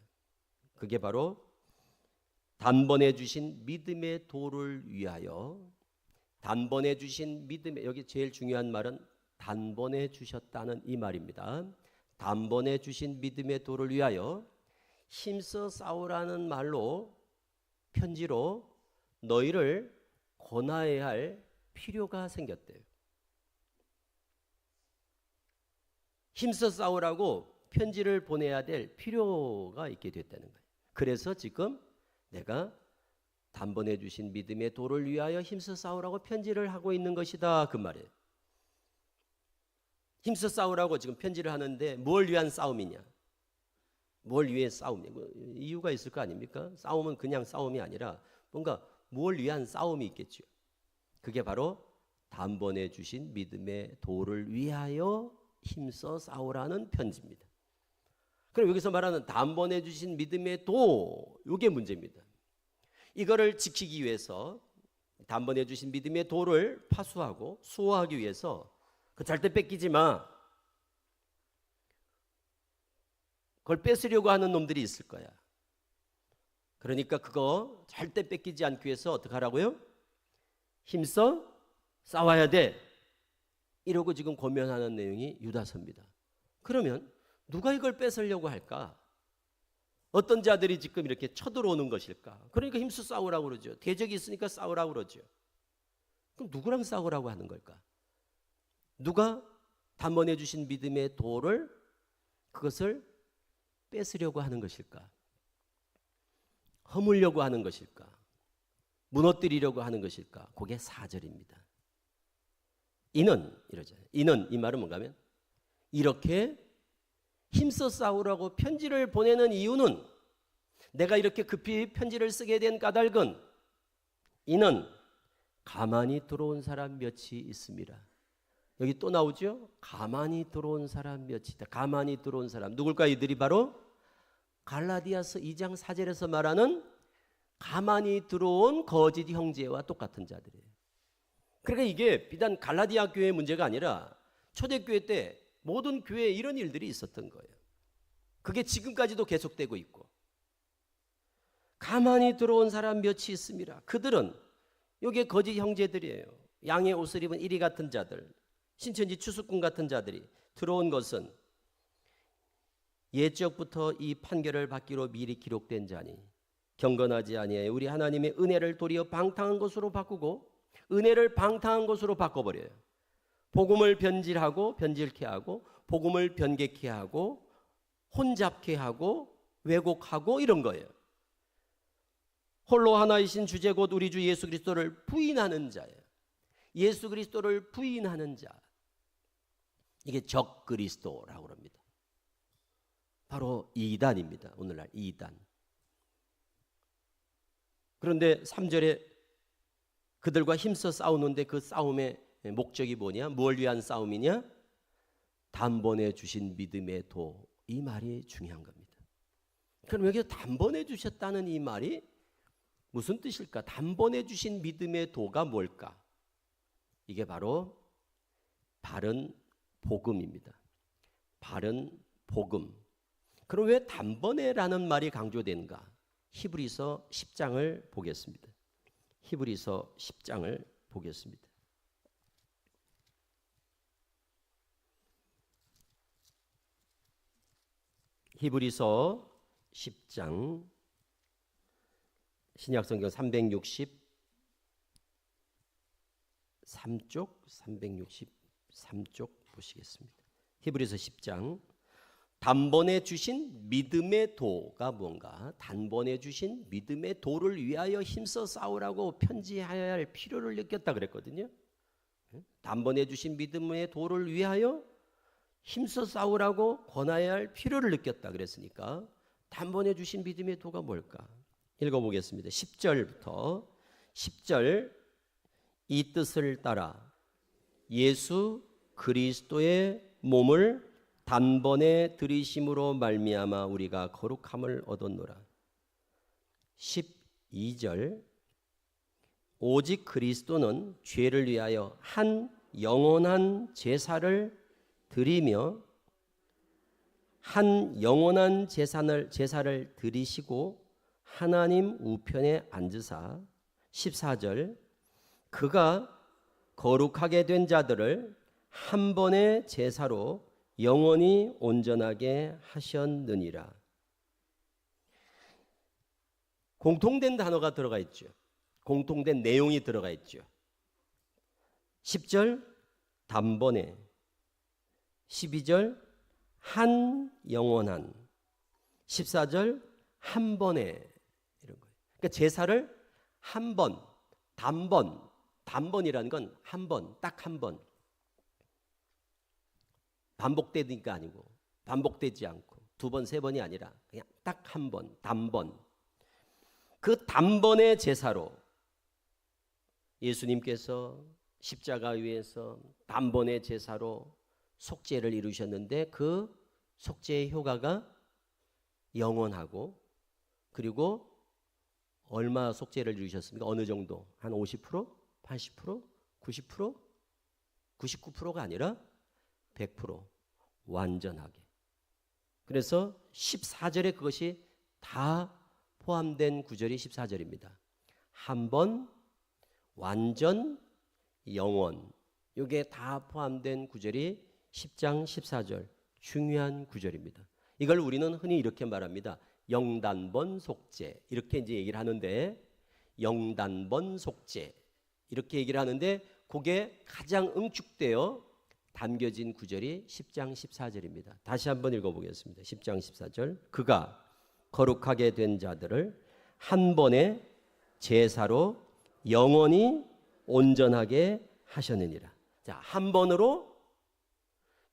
그게 바로 단번에 주신 믿음의 도를 위하여, 단번에 주신 믿음의, 여기 제일 중요한 말은 단번에 주셨다는 이 말입니다. 단번에 주신 믿음의 도를 위하여 힘써 싸우라는 말로, 편지로 너희를 권하여야 할 필요가 생겼대요. 힘써 싸우라고 편지를 보내야 될 필요가 있게 됐다는 거예요. 그래서 지금 내가 단번에 주신 믿음의 도를 위하여 힘써 싸우라고 편지를 하고 있는 것이다, 그 말이에요. 힘써 싸우라고 지금 편지를 하는데 뭘 위한 싸움이냐? 뭘 위해 싸움이냐? 이유가 있을 거 아닙니까? 싸움은 그냥 싸움이 아니라 뭔가 뭘 위한 싸움이 있겠죠. 그게 바로 단번에 주신 믿음의 도를 위하여 힘써 싸우라는 편지입니다. 그럼 여기서 말하는 단번에 주신 믿음의 도, 이게 문제입니다. 이거를 지키기 위해서 단번에 주신 믿음의 도를 파수하고 수호하기 위해서 그 절대 뺏기지 마. 그걸 뺏으려고 하는 놈들이 있을 거야. 그러니까 그거 절대 뺏기지 않기 위해서 어떻게 하라고요? 힘써 싸워야 돼. 이러고 지금 고면하는 내용이 유다서입니다. 그러면 누가 이걸 뺏으려고 할까? 어떤 자들이 지금 이렇게 쳐들어오는 것일까? 그러니까 힘써 싸우라고 그러죠. 대적이 있으니까 싸우라고 그러죠. 그럼 누구랑 싸우라고 하는 걸까? 누가 단번에 주신 믿음의 도를, 그것을 뺏으려고 하는 것일까? 허물려고 하는 것일까? 무너뜨리려고 하는 것일까? 그게 4절입니다. 이는 이러잖아요. 이는, 이 말은 뭔가 하면 이렇게 힘써 싸우라고 편지를 보내는 이유는, 내가 이렇게 급히 편지를 쓰게 된 까닭은, 이는 가만히 들어온 사람 몇이 있습니다. 여기 또 나오죠? 가만히 들어온 사람 몇이다. 가만히 들어온 사람 누굴까? 이들이 바로 갈라디아서 2장 4절에서 말하는 가만히 들어온 거짓 형제와 똑같은 자들이에요. 그러니까 이게 비단 갈라디아 교회의 문제가 아니라 초대교회 때 모든 교회에 이런 일들이 있었던 거예요. 그게 지금까지도 계속되고 있고, 가만히 들어온 사람 몇이 있습니다. 그들은 이게 거짓 형제들이에요. 양의 옷을 입은 이리 같은 자들, 신천지 추수꾼 같은 자들이 들어온 것은 옛적부터 이 판결을 받기로 미리 기록된 자니 경건하지 아니하여 우리 하나님의 은혜를 도리어 방탕한 것으로 바꾸고, 은혜를 방탕한 것으로 바꿔버려요. 복음을 변질하고 변질케 하고, 복음을 변개케 하고, 혼잡케 하고, 왜곡하고, 이런 거예요. 홀로 하나이신 주제 곧 우리 주 예수 그리스도를 부인하는 자예요. 예수 그리스도를 부인하는 자, 이게 적그리스도라고 합니다. 바로 이단입니다. 오늘날 이단. 그런데 3절에 그들과 힘써 싸우는데 그 싸움의 목적이 뭐냐? 뭘 위한 싸움이냐? 단번에 주신 믿음의 도, 이 말이 중요한 겁니다. 그럼 여기 단번에 주셨다는 이 말이 무슨 뜻일까? 단번에 주신 믿음의 도가 뭘까? 이게 바로 바른 복음입니다. 바른 복음. 그럼 왜 단번에라는 말이 강조되는가? 히브리서 10장을 보겠습니다. 히브리서 10장을 보겠습니다. 히브리서 10장 신약성경 363쪽 360 23쪽 보시겠습니다. 히브리서 10장. 단번에 주신 믿음의 도가 뭔가? 단번에 주신 믿음의 도를 위하여 힘써 싸우라고 편지해야 할 필요를 느꼈다 그랬거든요. 단번에 주신 믿음의 도를 위하여 힘써 싸우라고 권하여야 할 필요를 느꼈다 그랬으니까 단번에 주신 믿음의 도가 뭘까? 읽어보겠습니다. 10절부터 10절. 이 뜻을 따라 예수 그리스도의 몸을 단번에 들이심으로 말미암아 우리가 거룩함을 얻었노라. 12절. 오직 그리스도는 죄를 위하여 한 영원한 제사를 드리며 한 영원한 제사를 드리시고 하나님 우편에 앉으사. 14절. 그가 거룩하게 된 자들을 한 번의 제사로 영원히 온전하게 하셨느니라. 공통된 단어가 들어가 있죠. 공통된 내용이 들어가 있죠. 10절 단번에, 12절 한 영원한, 14절 한 번에, 이런 거예요. 그러니까 제사를 한 번, 단번이라는 건 한 번, 딱 한 번. 반복되니까 아니고, 반복되지 않고, 두 번, 세 번이 아니라 그냥 딱 한 번, 단번. 그 단번의 제사로 예수님께서 십자가 위에서 단번의 제사로 속죄를 이루셨는데 그 속죄의 효과가 영원하고, 그리고 얼마 속죄를 이루셨습니까? 어느 정도? 한 50%? 80%? 90%? 99%가 아니라 100% 완전하게. 그래서 14절에 그것이 다 포함된 구절이 14절입니다. 한 번, 완전, 영원. 이게 다 포함된 구절이 10장 14절. 중요한 구절입니다. 이걸 우리는 흔히 이렇게 말합니다. 영단번 속죄. 이렇게 이제 얘기를 하는데, 영단번 속죄. 이렇게 얘기를 하는데, 그게 가장 응축되어 담겨진 구절이 10장 14절입니다. 다시 한번 읽어보겠습니다. 10장 14절. 그가 거룩하게 된 자들을 한 번의 제사로 영원히 온전하게 하셨느니라. 자, 한 번으로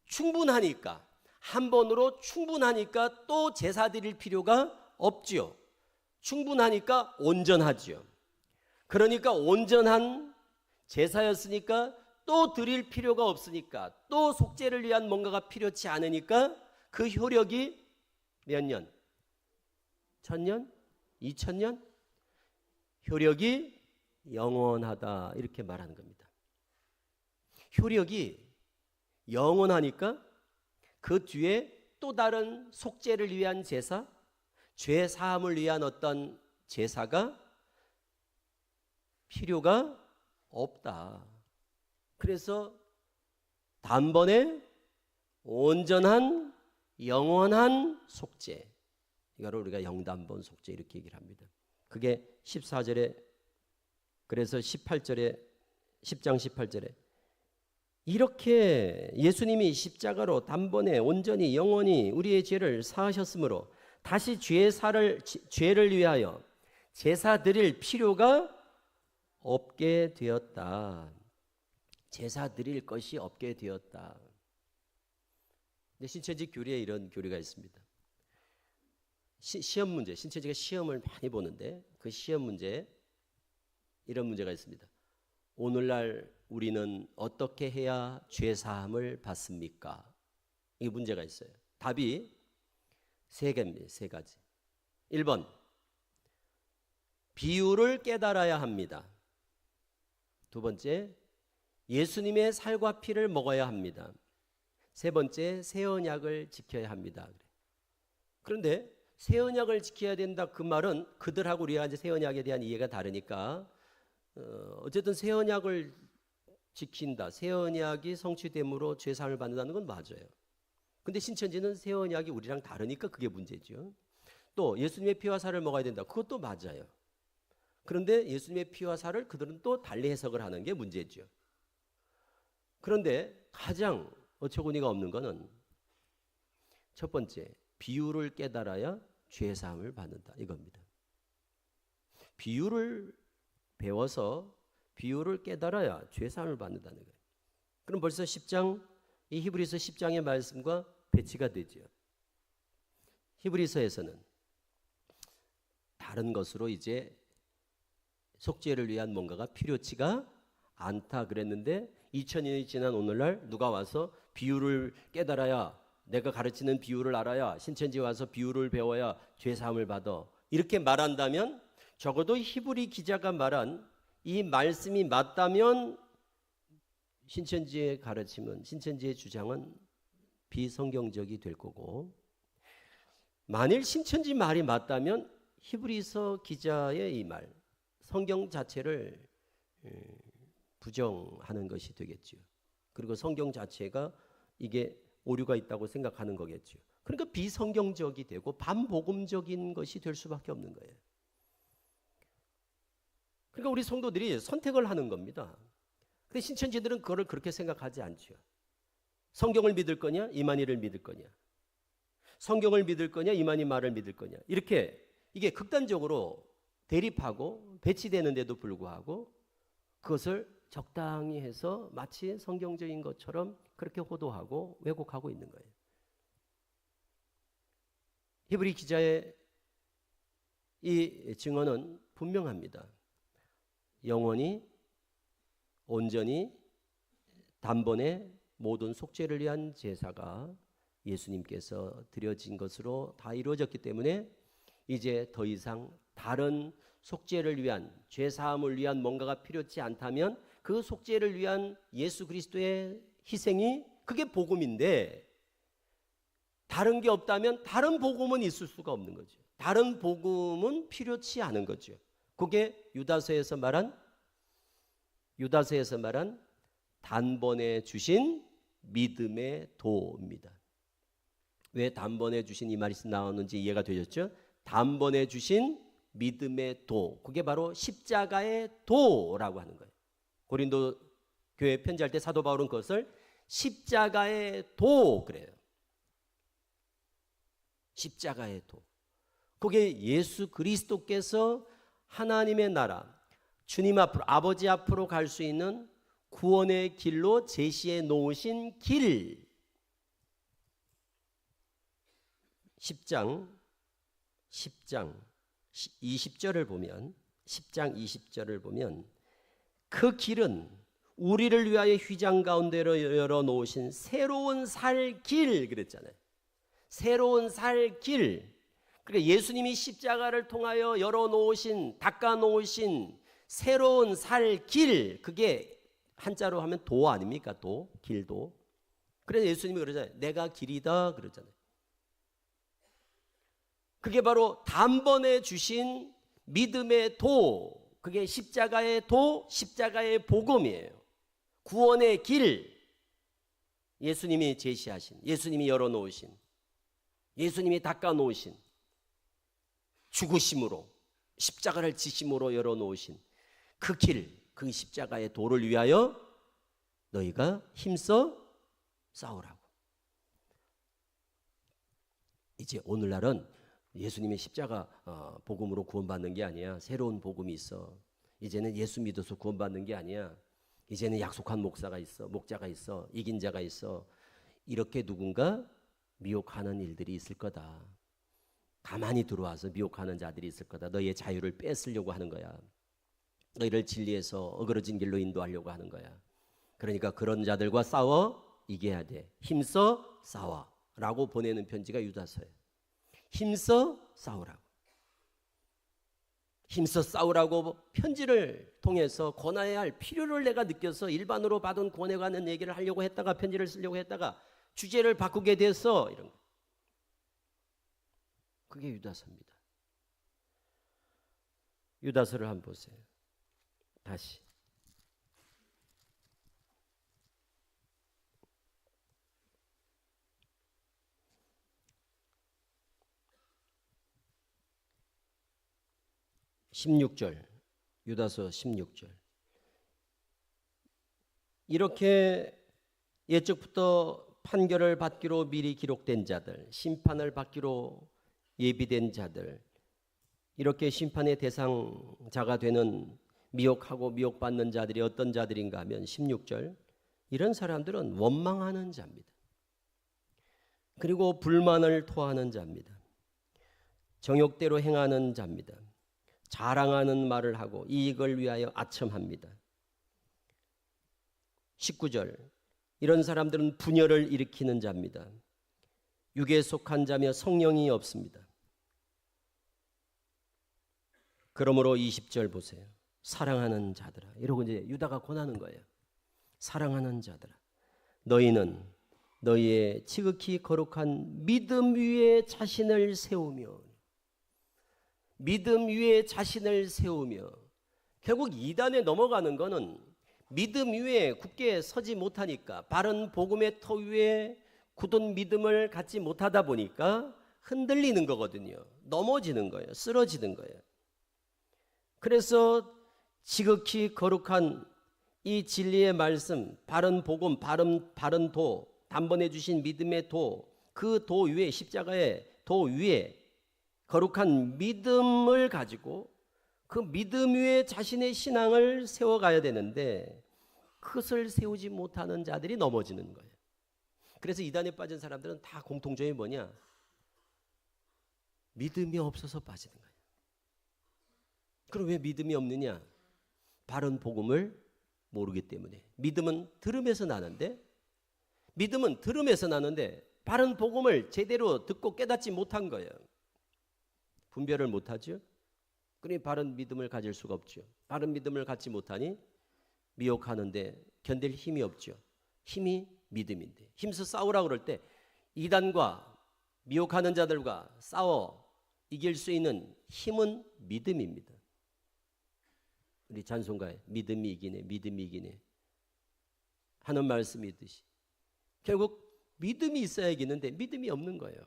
충분하니까, 한 번으로 충분하니까 또 제사 드릴 필요가 없지요. 충분하니까 온전하지요. 그러니까 온전한 제사였으니까 또 드릴 필요가 없으니까, 또 속죄를 위한 뭔가가 필요치 않으니까 그 효력이 몇 년? 1000년? 2000년? 효력이 영원하다, 이렇게 말하는 겁니다. 효력이 영원하니까 그 뒤에 또 다른 속죄를 위한 제사, 죄 사함을 위한 어떤 제사가 필요가 없다. 그래서 단번에 온전한 영원한 속죄, 이거를 우리가 영단번 속죄 이렇게 얘기를 합니다. 그게 14절에, 그래서 18절에, 10장 18절에 이렇게 예수님이 십자가로 단번에 온전히 영원히 우리의 죄를 사하셨으므로 다시 죄를 위하여 제사 드릴 필요가 없게 되었다. 제사 드릴 것이 없게 되었다. 근데 신천지 교리에 이런 교리가 있습니다. 시험 문제, 신천지가 시험을 많이 보는데 그 시험 문제에 이런 문제가 있습니다. 오늘날 우리는 어떻게 해야 죄 사함을 받습니까? 이 문제가 있어요. 답이 세 개입니다. 세 가지. 1번, 비유를 깨달아야 합니다. 두 번째, 예수님의 살과 피를 먹어야 합니다. 세 번째, 새 언약을 지켜야 합니다. 그런데 새 언약을 지켜야 된다, 그 말은 그들하고 우리가 이제 새 언약에 대한 이해가 다르니까 어쨌든 새 언약을 지킨다, 새 언약이 성취됨으로 죄 사함을 받는다는 건 맞아요. 근데 신천지는 새 언약이 우리랑 다르니까 그게 문제죠. 또 예수님의 피와 살을 먹어야 된다, 그것도 맞아요. 그런데 예수님의 피와 살을 그들은 또 달리 해석을 하는 게 문제죠. 그런데 가장 어처구니가 없는 것은 첫 번째, 비유를 깨달아야 죄사함을 받는다 이겁니다. 비유를 배워서 비유를 깨달아야 죄사함을 받는다는 거예요. 그럼 벌써 10장, 이 히브리서 10장의 말씀과 배치가 되죠. 히브리서에서는 다른 것으로 이제 속죄를 위한 뭔가가 필요치가 않다 그랬는데 2000년이 지난 오늘날 누가 와서 비유를 깨달아야, 내가 가르치는 비유를 알아야, 신천지에 와서 비유를 배워야 죄사함을 받아, 이렇게 말한다면 적어도 히브리 기자가 말한 이 말씀이 맞다면 신천지의 가르침은, 신천지의 주장은 비성경적이 될 거고, 만일 신천지 말이 맞다면 히브리서 기자의 이 말, 성경 자체를 부정하는 것이 되겠죠. 그리고 성경 자체가 이게 오류가 있다고 생각하는 거겠죠. 그러니까 비성경적이 되고 반복음적인 것이 될 수밖에 없는 거예요. 그러니까 우리 성도들이 선택을 하는 겁니다. 근데 신천지들은 그거를 그렇게 생각하지 않죠. 성경을 믿을 거냐, 이만희를 믿을 거냐, 성경을 믿을 거냐, 이만희 말을 믿을 거냐, 이렇게 이게 극단적으로 대립하고 배치되는데도 불구하고 그것을 적당히 해서 마치 성경적인 것처럼 그렇게 호도하고 왜곡하고 있는 거예요. 히브리 기자의 이 증언은 분명합니다. 영원히 온전히 단번에 모든 속죄를 위한 제사가 예수님께서 드려진 것으로 다 이루어졌기 때문에 이제 더 이상 다른 속죄를 위한, 죄사함을 위한 뭔가가 필요치 않다면 그 속죄를 위한 예수 그리스도의 희생이 그게 복음인데, 다른 게 없다면 다른 복음은 있을 수가 없는 거죠. 다른 복음은 필요치 않은 거죠. 그게 유다서에서 말한 단번에 주신 믿음의 도입니다. 왜 단번에 주신 이 말이 나오는지 이해가 되셨죠? 단번에 주신 믿음의 도, 그게 바로 십자가의 도라고 하는 거예요. 고린도 교회 편지할 때 사도 바울은 그것을 십자가의 도 그래요. 십자가의 도. 그게 예수 그리스도께서 하나님의 나라, 주님 앞으로, 아버지 앞으로 갈 수 있는 구원의 길로 제시해 놓으신 길. 10장 20절을 보면, 10장 20절을 보면 그 길은 우리를 위하여 휘장 가운데로 열어놓으신 새로운 살 길 그랬잖아요. 새로운 살 길. 그러니까 예수님이 십자가를 통하여 열어놓으신, 닦아놓으신 새로운 살 길, 그게 한자로 하면 도 아닙니까? 도, 길도. 그래서 예수님이 그러잖아요. 내가 길이다 그러잖아요. 그게 바로 단번에 주신 믿음의 도, 그게 십자가의 도, 십자가의 복음이에요. 구원의 길, 예수님이 제시하신, 예수님이 열어놓으신, 예수님이 닦아놓으신, 죽으심으로, 십자가를 지심으로 열어놓으신 그 길, 그 십자가의 도를 위하여 너희가 힘써 싸우라고. 이제 오늘날은 예수님의 십자가 복음으로 구원받는 게 아니야. 새로운 복음이 있어. 이제는 예수 믿어서 구원받는 게 아니야. 이제는 약속한 목사가 있어, 목자가 있어, 이긴 자가 있어. 이렇게 누군가 미혹하는 일들이 있을 거다. 가만히 들어와서 미혹하는 자들이 있을 거다. 너희의 자유를 뺏으려고 하는 거야. 너희를 진리에서 어그러진 길로 인도하려고 하는 거야. 그러니까 그런 자들과 싸워 이겨야 돼. 힘써 싸워 라고 보내는 편지가 유다서예요. 힘써 싸우라고. 힘써 싸우라고 편지를 통해서 권해야 할 필요를 내가 느껴서 일반으로 받은 권에 관한 얘기를 하려고 했다가, 편지를 쓰려고 했다가 주제를 바꾸게 돼서 이런 거. 그게 유다서입니다. 유다서를 한번 보세요. 다시. 유다서 16절. 이렇게 옛적부터 판결을 받기로 미리 기록된 자들, 심판을 받기로 예비된 자들, 이렇게 심판의 대상자가 되는 미혹하고 미혹받는 자들이 어떤 자들인가 하면 16절, 이런 사람들은 원망하는 자입니다. 그리고 불만을 토하는 자입니다. 정욕대로 행하는 자입니다. 자랑하는 말을 하고 이익을 위하여 아첨합니다. 19절, 이런 사람들은 분열을 일으키는 자입니다. 육에 속한 자며 성령이 없습니다. 그러므로 20절 보세요. 사랑하는 자들아, 이러고 이제 유다가 권하는 거예요. 사랑하는 자들아, 너희는 너희의 지극히 거룩한 믿음 위에 자신을 세우며, 믿음 위에 자신을 세우며, 결국 이단에 넘어가는 거는 믿음 위에 굳게 서지 못하니까, 바른 복음의 터 위에 굳은 믿음을 갖지 못하다 보니까 흔들리는 거거든요. 넘어지는 거예요. 쓰러지는 거예요. 그래서 지극히 거룩한 이 진리의 말씀, 바른 복음, 바른 도, 단번에 주신 믿음의 도, 그 도 위에, 십자가의 도 위에 거룩한 믿음을 가지고 그 믿음 위에 자신의 신앙을 세워가야 되는데, 그것을 세우지 못하는 자들이 넘어지는 거예요. 그래서 이단에 빠진 사람들은 다 공통점이 뭐냐? 믿음이 없어서 빠지는 거예요. 그럼 왜 믿음이 없느냐? 바른 복음을 모르기 때문에. 믿음은 들음에서 나는데, 바른 복음을 제대로 듣고 깨닫지 못한 거예요. 분별을 못하죠. 그러니 바른 믿음을 가질 수가 없죠. 바른 믿음을 갖지 못하니 미혹하는데 견딜 힘이 없죠. 힘이 믿음인데, 힘써 싸우라고 그럴 때 이단과 미혹하는 자들과 싸워 이길 수 있는 힘은 믿음입니다. 우리 찬송가에 믿음이 이기네 하는 말씀이 있듯이, 결국 믿음이 있어야 이기는데 믿음이 없는 거예요.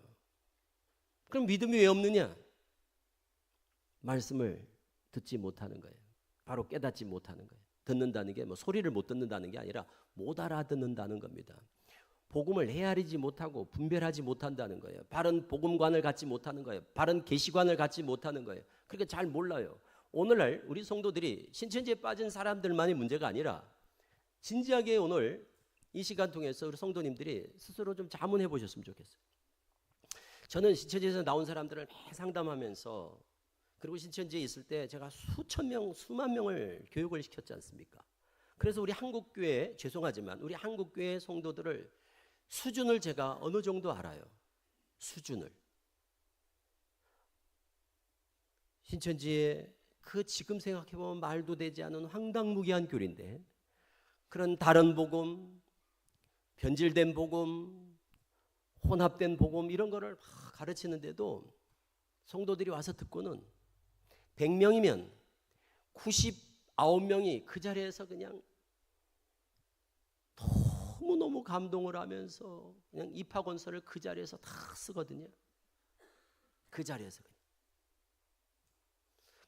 그럼 믿음이 왜 없느냐? 말씀을 듣지 못하는 거예요. 바로 깨닫지 못하는 거예요. 듣는다는 게 뭐 소리를 못 듣는다는 게 아니라 못 알아듣는다는 겁니다. 복음을 헤아리지 못하고 분별하지 못한다는 거예요. 바른 복음관을 갖지 못하는 거예요. 바른 계시관을 갖지 못하는 거예요. 그러니까 잘 몰라요. 오늘날 우리 성도들이 신천지에 빠진 사람들만이 문제가 아니라, 진지하게 오늘 이 시간 통해서 우리 성도님들이 스스로 좀 자문해 보셨으면 좋겠어요. 저는 신천지에서 나온 사람들을 상담하면서, 그리고 신천지에 있을 때 제가 수천 명, 수만 명을 교육을 시켰지 않습니까? 그래서 우리 한국교회, 죄송하지만 우리 한국교회 성도들을 수준을 제가 어느 정도 알아요. 수준을. 신천지에 그 지금 생각해보면 말도 되지 않은 황당무계한 교리인데, 그런 다른 복음, 변질된 복음, 혼합된 복음, 이런 거를 막 가르치는데도 성도들이 와서 듣고는 100명이면 99명이 그 자리에서 그냥 너무너무 감동을 하면서 그냥 입학원서를 그 자리에서 다 쓰거든요. 그 자리에서.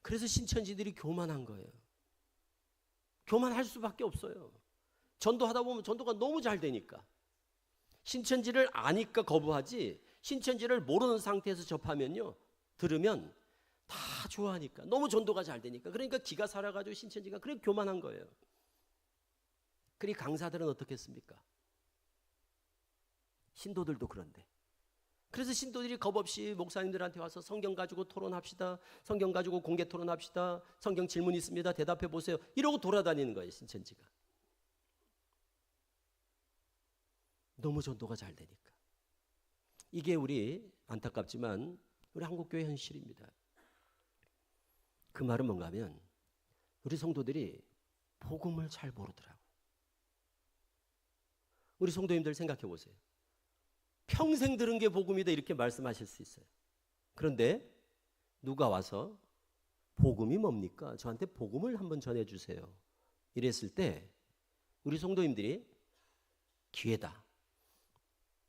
그래서 신천지들이 교만한 거예요. 교만할 수밖에 없어요. 전도하다 보면 전도가 너무 잘 되니까. 신천지를 아니까 거부하지, 신천지를 모르는 상태에서 접하면요, 들으면 다 좋아하니까, 너무 전도가 잘 되니까. 그러니까 기가 살아가지고 신천지가 그렇게 교만한 거예요. 그리 강사들은 어떻겠습니까? 신도들도 그런데. 그래서 신도들이 겁없이 목사님들한테 와서 성경 가지고 토론합시다, 성경 가지고 공개 토론합시다, 성경 질문 있습니다, 대답해 보세요, 이러고 돌아다니는 거예요. 신천지가 너무 전도가 잘 되니까. 이게 우리, 안타깝지만 우리 한국교회 현실입니다. 그 말은 뭔가 하면, 우리 성도들이 복음을 잘 모르더라고. 우리 성도님들 생각해 보세요. 평생 들은 게 복음이다 이렇게 말씀하실 수 있어요. 그런데 누가 와서 복음이 뭡니까? 저한테 복음을 한번 전해주세요, 이랬을 때 우리 성도님들이 기회다,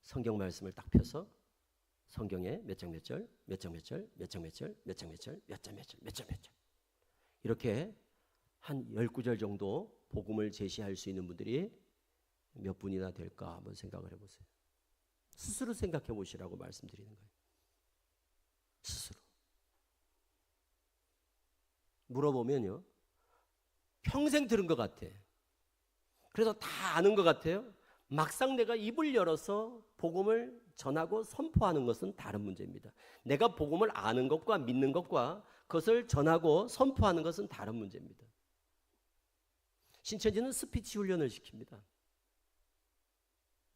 성경 말씀을 딱 펴서 성경에 몇 장 몇 절, 몇 장 몇 절, 몇 장 몇 절, 몇 장 몇 절, 몇 장 몇 절, 몇 장 몇 절, 이렇게 한 19절 정도 복음을 제시할 수 있는 분들이 몇 분이나 될까 한번 생각을 해보세요. 스스로 생각해 보시라고 말씀드리는 거예요. 스스로. 물어보면요, 평생 들은 것 같아. 그래서 다 아는 것 같아요. 막상 내가 입을 열어서 복음을 전하고 선포하는 것은 다른 문제입니다. 내가 복음을 아는 것과 믿는 것과 그것을 전하고 선포하는 것은 다른 문제입니다. 신천지는 스피치 훈련을 시킵니다.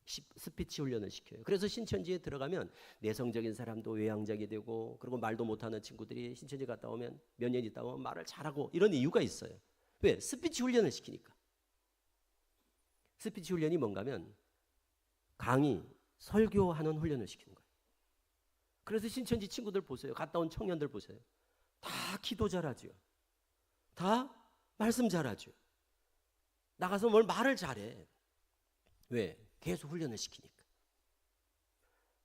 스피치 훈련을 시켜요. 그래서 신천지에 들어가면 내성적인 사람도 외향적이 되고, 그리고 말도 못하는 친구들이 신천지 갔다 오면 몇 년 있다 오면 말을 잘하고, 이런 이유가 있어요. 왜? 스피치 훈련을 시키니까. 스피치 훈련이 뭔가 하면 강의, 설교하는 훈련을 시키는 거예요. 그래서 신천지 친구들 보세요. 갔다 온 청년들 보세요. 다 기도 잘하죠. 다 말씀 잘하죠. 나가서 뭘 말을 잘해. 왜? 계속 훈련을 시키니까.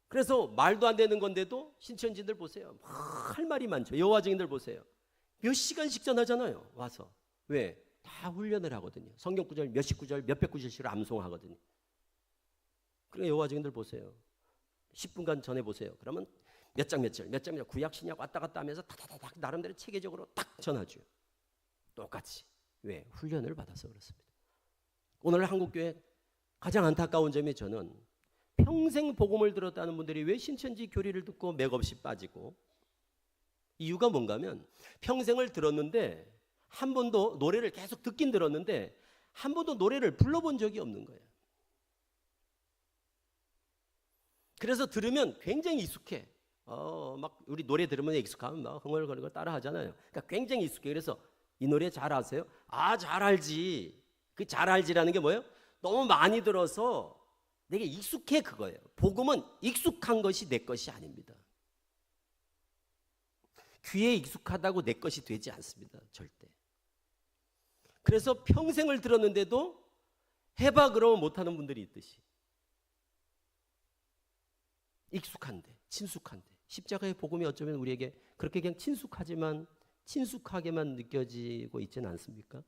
그래서 말도 안 되는 건데도 신천지들 보세요. 할 말이 많죠. 여호와 증인들 보세요. 몇 시간씩 전하잖아요. 와서. 왜? 다 훈련을 하거든요. 성경 구절 몇십 구절 몇백 구절씩 암송하거든요. 그러니까 여호와 증인들 보세요. 10분간 전해보세요. 그러면 몇 장 몇 절 구약 신약 왔다 갔다 하면서 다다다닥 나름대로 체계적으로 딱 전하죠. 똑같이. 왜? 훈련을 받아서 그렇습니다. 오늘 한국교회 가장 안타까운 점이, 저는 평생 복음을 들었다는 분들이 왜 신천지 교리를 듣고 맥없이 빠지고, 이유가 뭔가 하면 평생을 들었는데 한 번도 노래를 계속 듣긴 들었는데 한 번도 노래를 불러본 적이 없는 거예요. 그래서 들으면 굉장히 익숙해. 막 우리 노래 들으면 익숙하면 막 흥얼거리고 따라 하잖아요. 그러니까 굉장히 익숙해. 그래서 이 노래 잘 아세요? 잘 알지. 그 잘 알지라는 게 뭐예요? 너무 많이 들어서 내게 익숙해, 그거예요. 복음은 익숙한 것이 내 것이 아닙니다. 귀에 익숙하다고 내 것이 되지 않습니다. 절대. 그래서 평생을 들었는데도 해봐 그러면 못하는 분들이 있듯이, 익숙한데, 친숙한데, 십자가의 복음이 어쩌면 우리에게 그렇게 그냥 친숙하게만 느껴지고 있지는 않습니까?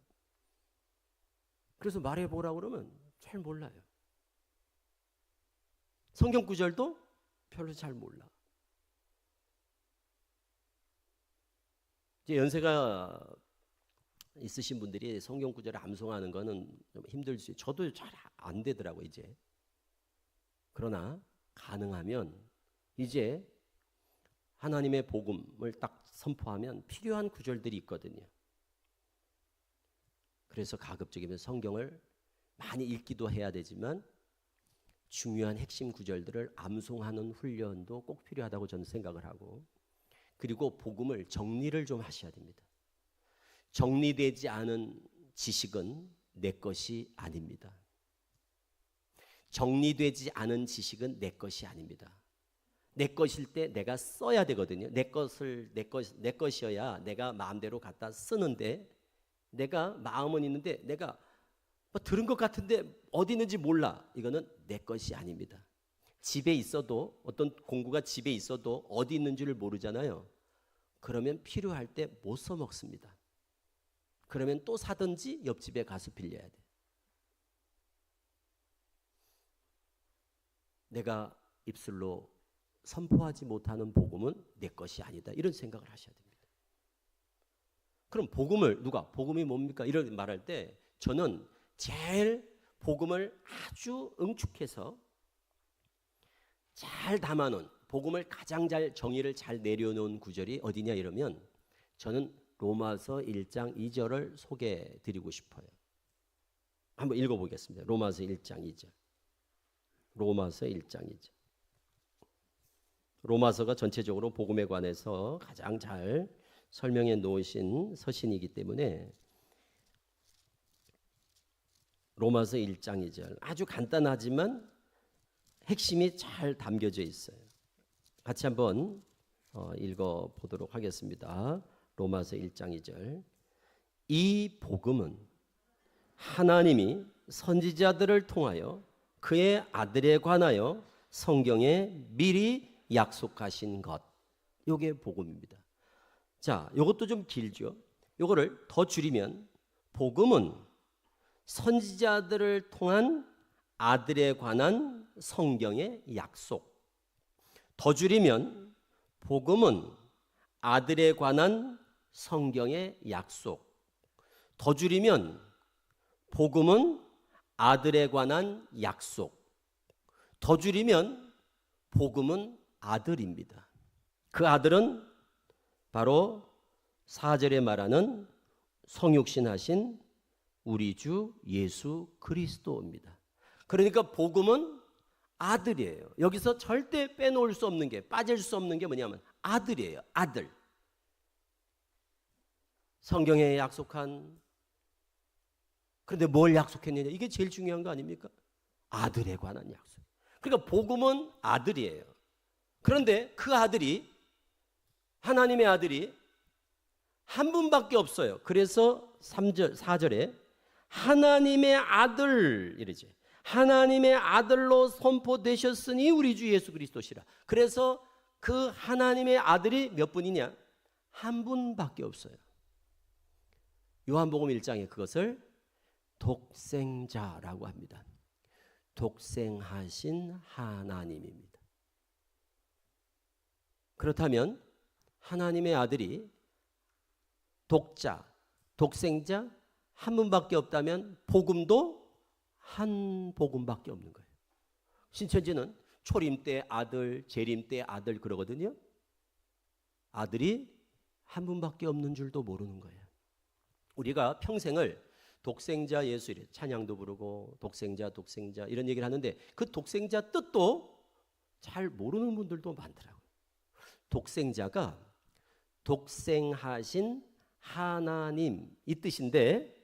그래서 말해보라고 그러면 잘 몰라요. 성경 구절도 별로 잘 몰라. 이제 연세가 있으신 분들이 성경 구절을 암송하는 거는 좀 힘들지. 저도 잘 안 되더라고요, 이제. 그러나 가능하면 이제 하나님의 복음을 딱 선포하면 필요한 구절들이 있거든요. 그래서 가급적이면 성경을 많이 읽기도 해야 되지만 중요한 핵심 구절들을 암송하는 훈련도 꼭 필요하다고 저는 생각을 하고, 그리고 복음을 정리를 좀 하셔야 됩니다. 정리되지 않은 지식은 내 것이 아닙니다. 정리되지 않은 지식은 내 것이 아닙니다. 내 것일 때 내가 써야 되거든요. 내 것이어야 내가 마음대로 갖다 쓰는데, 내가 마음은 있는데 내가 뭐 들은 것 같은데 어디 있는지 몰라. 이거는 내 것이 아닙니다. 집에 있어도, 어떤 공구가 집에 있어도 어디 있는지를 모르잖아요. 그러면 필요할 때 못 써먹습니다. 그러면 또 사든지 옆집에 가서 빌려야 돼. 내가 입술로 선포하지 못하는 복음은 내 것이 아니다. 이런 생각을 하셔야 됩니다. 그럼 복음이 뭡니까? 이런 말할 때 저는 제일 복음을 아주 응축해서 잘 담아놓은, 복음을 가장 잘 정의를 잘 내려놓은 구절이 어디냐 이러면, 저는 로마서 1장 2절을 소개해 드리고 싶어요. 한번 읽어보겠습니다. 로마서 1장 2절. 로마서 1장 2절. 로마서가 전체적으로 복음에 관해서 가장 잘 설명해 놓으신 서신이기 때문에 로마서 1장 2절, 아주 간단하지만 핵심이 잘 담겨져 있어요. 같이 한번 읽어보도록 하겠습니다. 로마서 1장 2절. 이 복음은 하나님이 선지자들을 통하여 그의 아들에 관하여 성경에 미리 약속하신 것, 이게 복음입니다. 자, 이것도 좀 길죠. 이거를 더 줄이면, 복음은 선지자들을 통한 아들에 관한 성경의 약속. 더 줄이면 복음은 아들에 관한 성경의 약속. 더 줄이면 복음은 아들에 관한 약속. 더 줄이면 복음은 아들입니다. 그 아들은 바로 4절에 말하는 성육신하신 우리 주 예수 그리스도입니다. 그러니까 복음은 아들이에요. 여기서 절대 빼놓을 수 없는 게, 빠질 수 없는 게 뭐냐면 아들이에요. 아들. 성경에 약속한, 그런데 뭘 약속했느냐, 이게 제일 중요한 거 아닙니까? 아들에 관한 약속. 그러니까 복음은 아들이에요. 그런데 그 아들이, 하나님의 아들이 한 분밖에 없어요. 그래서 3절, 4절에 하나님의 아들 이러지. 하나님의 아들로 선포되셨으니 우리 주 예수 그리스도시라. 그래서 그 하나님의 아들이 몇 분이냐? 한 분밖에 없어요. 요한복음 1장에 그것을 독생자라고 합니다. 독생하신 하나님입니다. 그렇다면 하나님의 아들이 독자, 독생자 한 분밖에 없다면 복음도 한 복음밖에 없는 거예요. 신천지는 초림 때 아들, 재림 때 아들 그러거든요. 아들이 한 분밖에 없는 줄도 모르는 거예요. 우리가 평생을 독생자 예수 이래 찬양도 부르고 독생자 이런 얘기를 하는데 그 독생자 뜻도 잘 모르는 분들도 많더라고요. 독생자가 독생하신 하나님 이 뜻인데,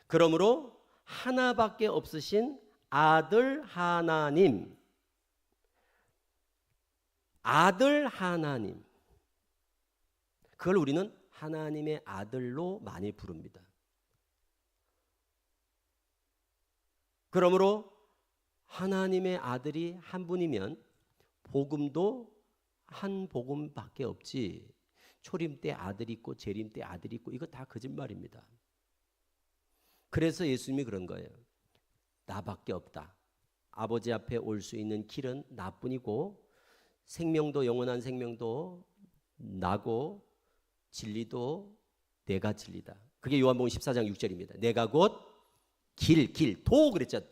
그러므로 하나밖에 없으신 아들 하나님, 아들 하나님, 그걸 우리는 하나님의 아들로 많이 부릅니다. 그러므로 하나님의 아들이 한 분이면 복음도 한 복음밖에 없지, 초림 때 아들이 있고 재림 때 아들이 있고 이거 다 거짓말입니다. 그래서 예수님이 그런 거예요. 나밖에 없다. 아버지 앞에 올 수 있는 길은 나뿐이고 생명도, 영원한 생명도 나고 진리도 내가 진리다. 그게 요한복음 14장 6절입니다. 내가 곧 도 그랬죠.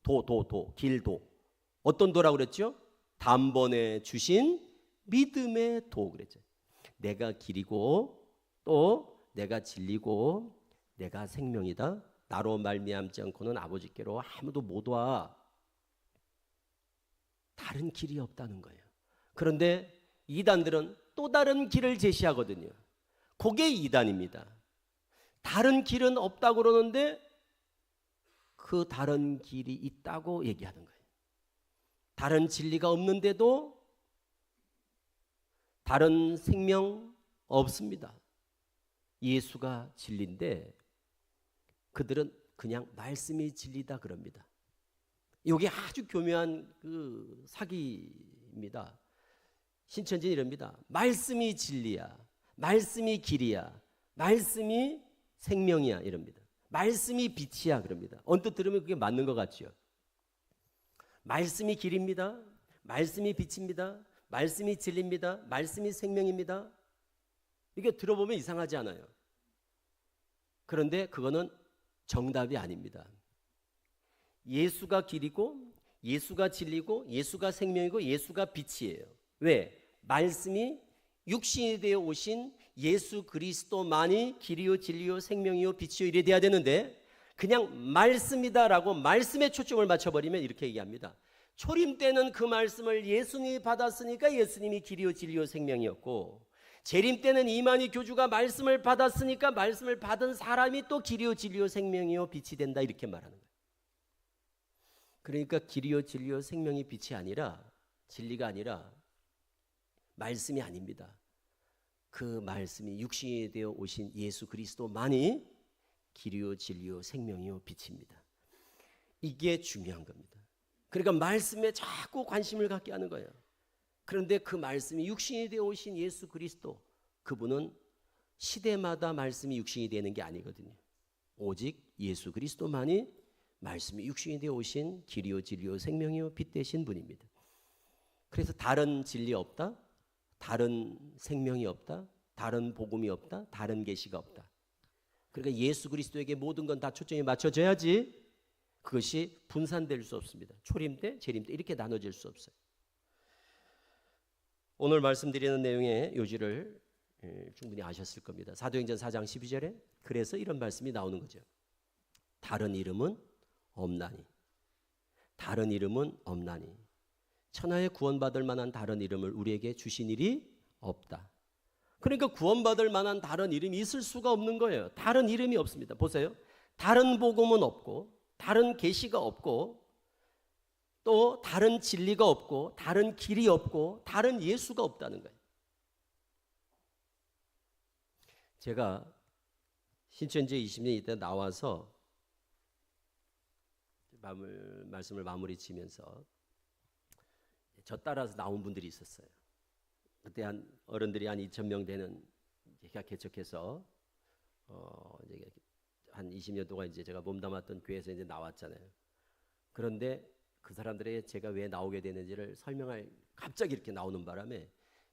도 길도. 어떤 도라고 그랬죠? 단번에 주신 믿음의 도 그랬죠. 내가 길이고 또 내가 진리고 내가 생명이다. 나로 말미암지 않고는 아버지께로 아무도 못 와. 다른 길이 없다는 거예요. 그런데 이단들은 또 다른 길을 제시하거든요. 그게 이단입니다. 다른 길은 없다고 그러는데 그 다른 길이 있다고 얘기하는 거예요. 다른 진리가 없는데도 다른 생명 없습니다. 예수가 진리인데 그들은 그냥 말씀이 진리다 그럽니다. 이게 아주 교묘한 그 사기입니다. 신천지는 이럽니다. 말씀이 진리야, 말씀이 길이야, 말씀이 생명이야 이럽니다. 말씀이 빛이야 그럽니다. 언뜻 들으면 그게 맞는 것 같죠. 말씀이 길입니다. 말씀이 빛입니다. 말씀이 진리입니다. 말씀이 생명입니다. 이게 들어보면 이상하지 않아요. 그런데 그거는 정답이 아닙니다. 예수가 길이고 예수가 진리고 예수가 생명이고 예수가 빛이에요. 왜? 말씀이 육신이 되어 오신 예수 그리스도만이 길이요 진리요 생명이요 빛이요 이래 돼야 되는데 그냥 말씀이다라고 말씀에 초점을 맞춰버리면 이렇게 얘기합니다. 초림 때는 그 말씀을 예수님이 받았으니까 예수님이 길이요 진리요 생명이었고, 재림 때는 이만희 교주가 말씀을 받았으니까 말씀을 받은 사람이 또 길이요 진리요 생명이요 빛이 된다 이렇게 말하는 거예요. 그러니까 길이요 진리요 생명이 빛이 아니라, 진리가 아니라 말씀이 아닙니다. 그 말씀이 육신이 되어 오신 예수 그리스도만이 길이요 진리요 생명이요 빛입니다. 이게 중요한 겁니다. 그러니까 말씀에 자꾸 관심을 갖게 하는 거예요. 그런데 그 말씀이 육신이 되어 오신 예수 그리스도, 그분은 시대마다 말씀이 육신이 되는 게 아니거든요. 오직 예수 그리스도만이 말씀이 육신이 되어 오신 길이요 진리요 생명이요 빛 되신 분입니다. 그래서 다른 진리 없다, 다른 생명이 없다, 다른 복음이 없다, 다른 계시가 없다. 그러니까 예수 그리스도에게 모든 건 다 초점이 맞춰져야지 그것이 분산될 수 없습니다. 초림 때, 재림 때 이렇게 나눠질 수 없어요. 오늘 말씀드리는 내용의 요지를 충분히 아셨을 겁니다. 사도행전 4장 12절에 그래서 이런 말씀이 나오는 거죠. 다른 이름은 없나니, 다른 이름은 없나니, 천하에 구원받을 만한 다른 이름을 우리에게 주신 일이 없다. 그러니까 구원받을 만한 다른 이름이 있을 수가 없는 거예요. 다른 이름이 없습니다. 보세요. 다른 복음은 없고, 다른 계시가 없고, 또 다른 진리가 없고, 다른 길이 없고, 다른 예수가 없다는 거예요. 제가 신천지에 20년 있다 나와서 말씀을 마무리 지면서 저 따라서 나온 분들이 있었어요. 그때 한 어른들이 한 2,000명 되는 제가 개척해서 이제 한 20년 동안 이제 제가 몸담았던 교회에서 이제 나왔잖아요. 그런데 그 사람들에게 제가 왜 나오게 되는지를 설명할 갑자기 이렇게 나오는 바람에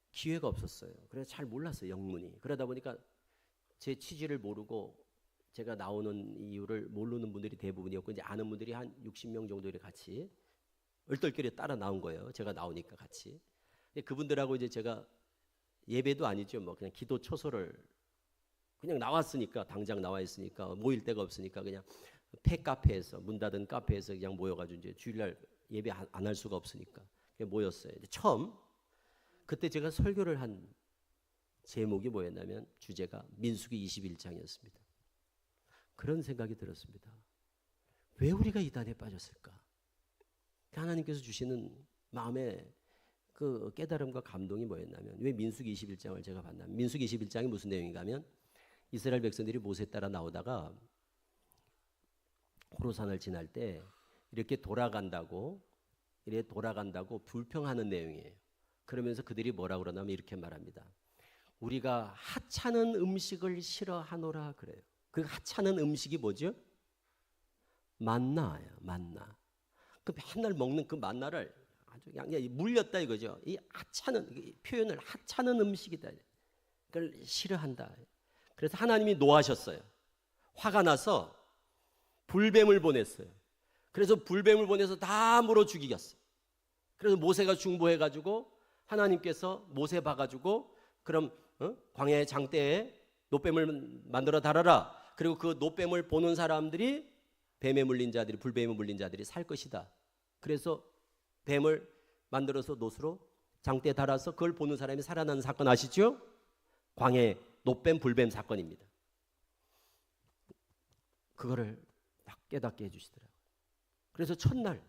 기회가 없었어요. 그래서 잘 몰랐어요, 영문이. 그러다 보니까 제 취지를 모르고 제가 나오는 이유를 모르는 분들이 대부분이었고 이제 아는 분들이 한 60명 정도 같이 얼떨결에 따라 나온 거예요. 제가 나오니까 같이. 그분들하고 이제 제가 예배도 아니죠. 뭐 그냥 기도 초소를 그냥 나왔으니까 당장 나와 있으니까 모일 데가 없으니까 그냥 폐카페에서 문 닫은 카페에서 그냥 모여가지고 이제 주일날 예배 안 할 수가 없으니까 그냥 모였어요. 처음 그때 제가 설교를 한 제목이 뭐였냐면 주제가 민수기 21장이었습니다. 그런 생각이 들었습니다. 왜 우리가 이단에 빠졌을까? 하나님께서 주시는 마음의 그 깨달음과 감동이 뭐였냐면 왜 민수기 21장을 제가 봤냐면 민수기 21장이 무슨 내용인가 하면 이스라엘 백성들이 모세 따라 나오다가 호로산을 지날 때 이렇게 돌아간다고 불평하는 내용이에요. 그러면서 그들이 뭐라 그러냐면 이렇게 말합니다. 우리가 하찮은 음식을 싫어하노라 그래요. 그 하찮은 음식이 뭐죠? 만나예요. 만나. 그 맨날 먹는 그 만나를 아주 그냥 물렸다 이거죠. 이 하찮은 표현을 하찮은 음식이다. 그걸 싫어한다. 그래서 하나님이 노하셨어요. 화가 나서 불뱀을 보냈어요. 그래서 불뱀을 보내서 다 물어 죽이겠어요. 그래서 모세가 중보해가지고 하나님께서 모세 봐가지고 그럼 광야의 장대에 노뱀을 만들어 달아라. 그리고 그 노뱀을 보는 사람들이 뱀에 물린 자들이 불뱀에 물린 자들이 살 것이다. 그래서 뱀을 만들어서 놋으로 장대에 달아서 그걸 보는 사람이 살아나는 사건 아시죠? 광야의 노뱀 불뱀 사건입니다. 그거를 딱 깨닫게 해주시더라고요. 그래서 첫날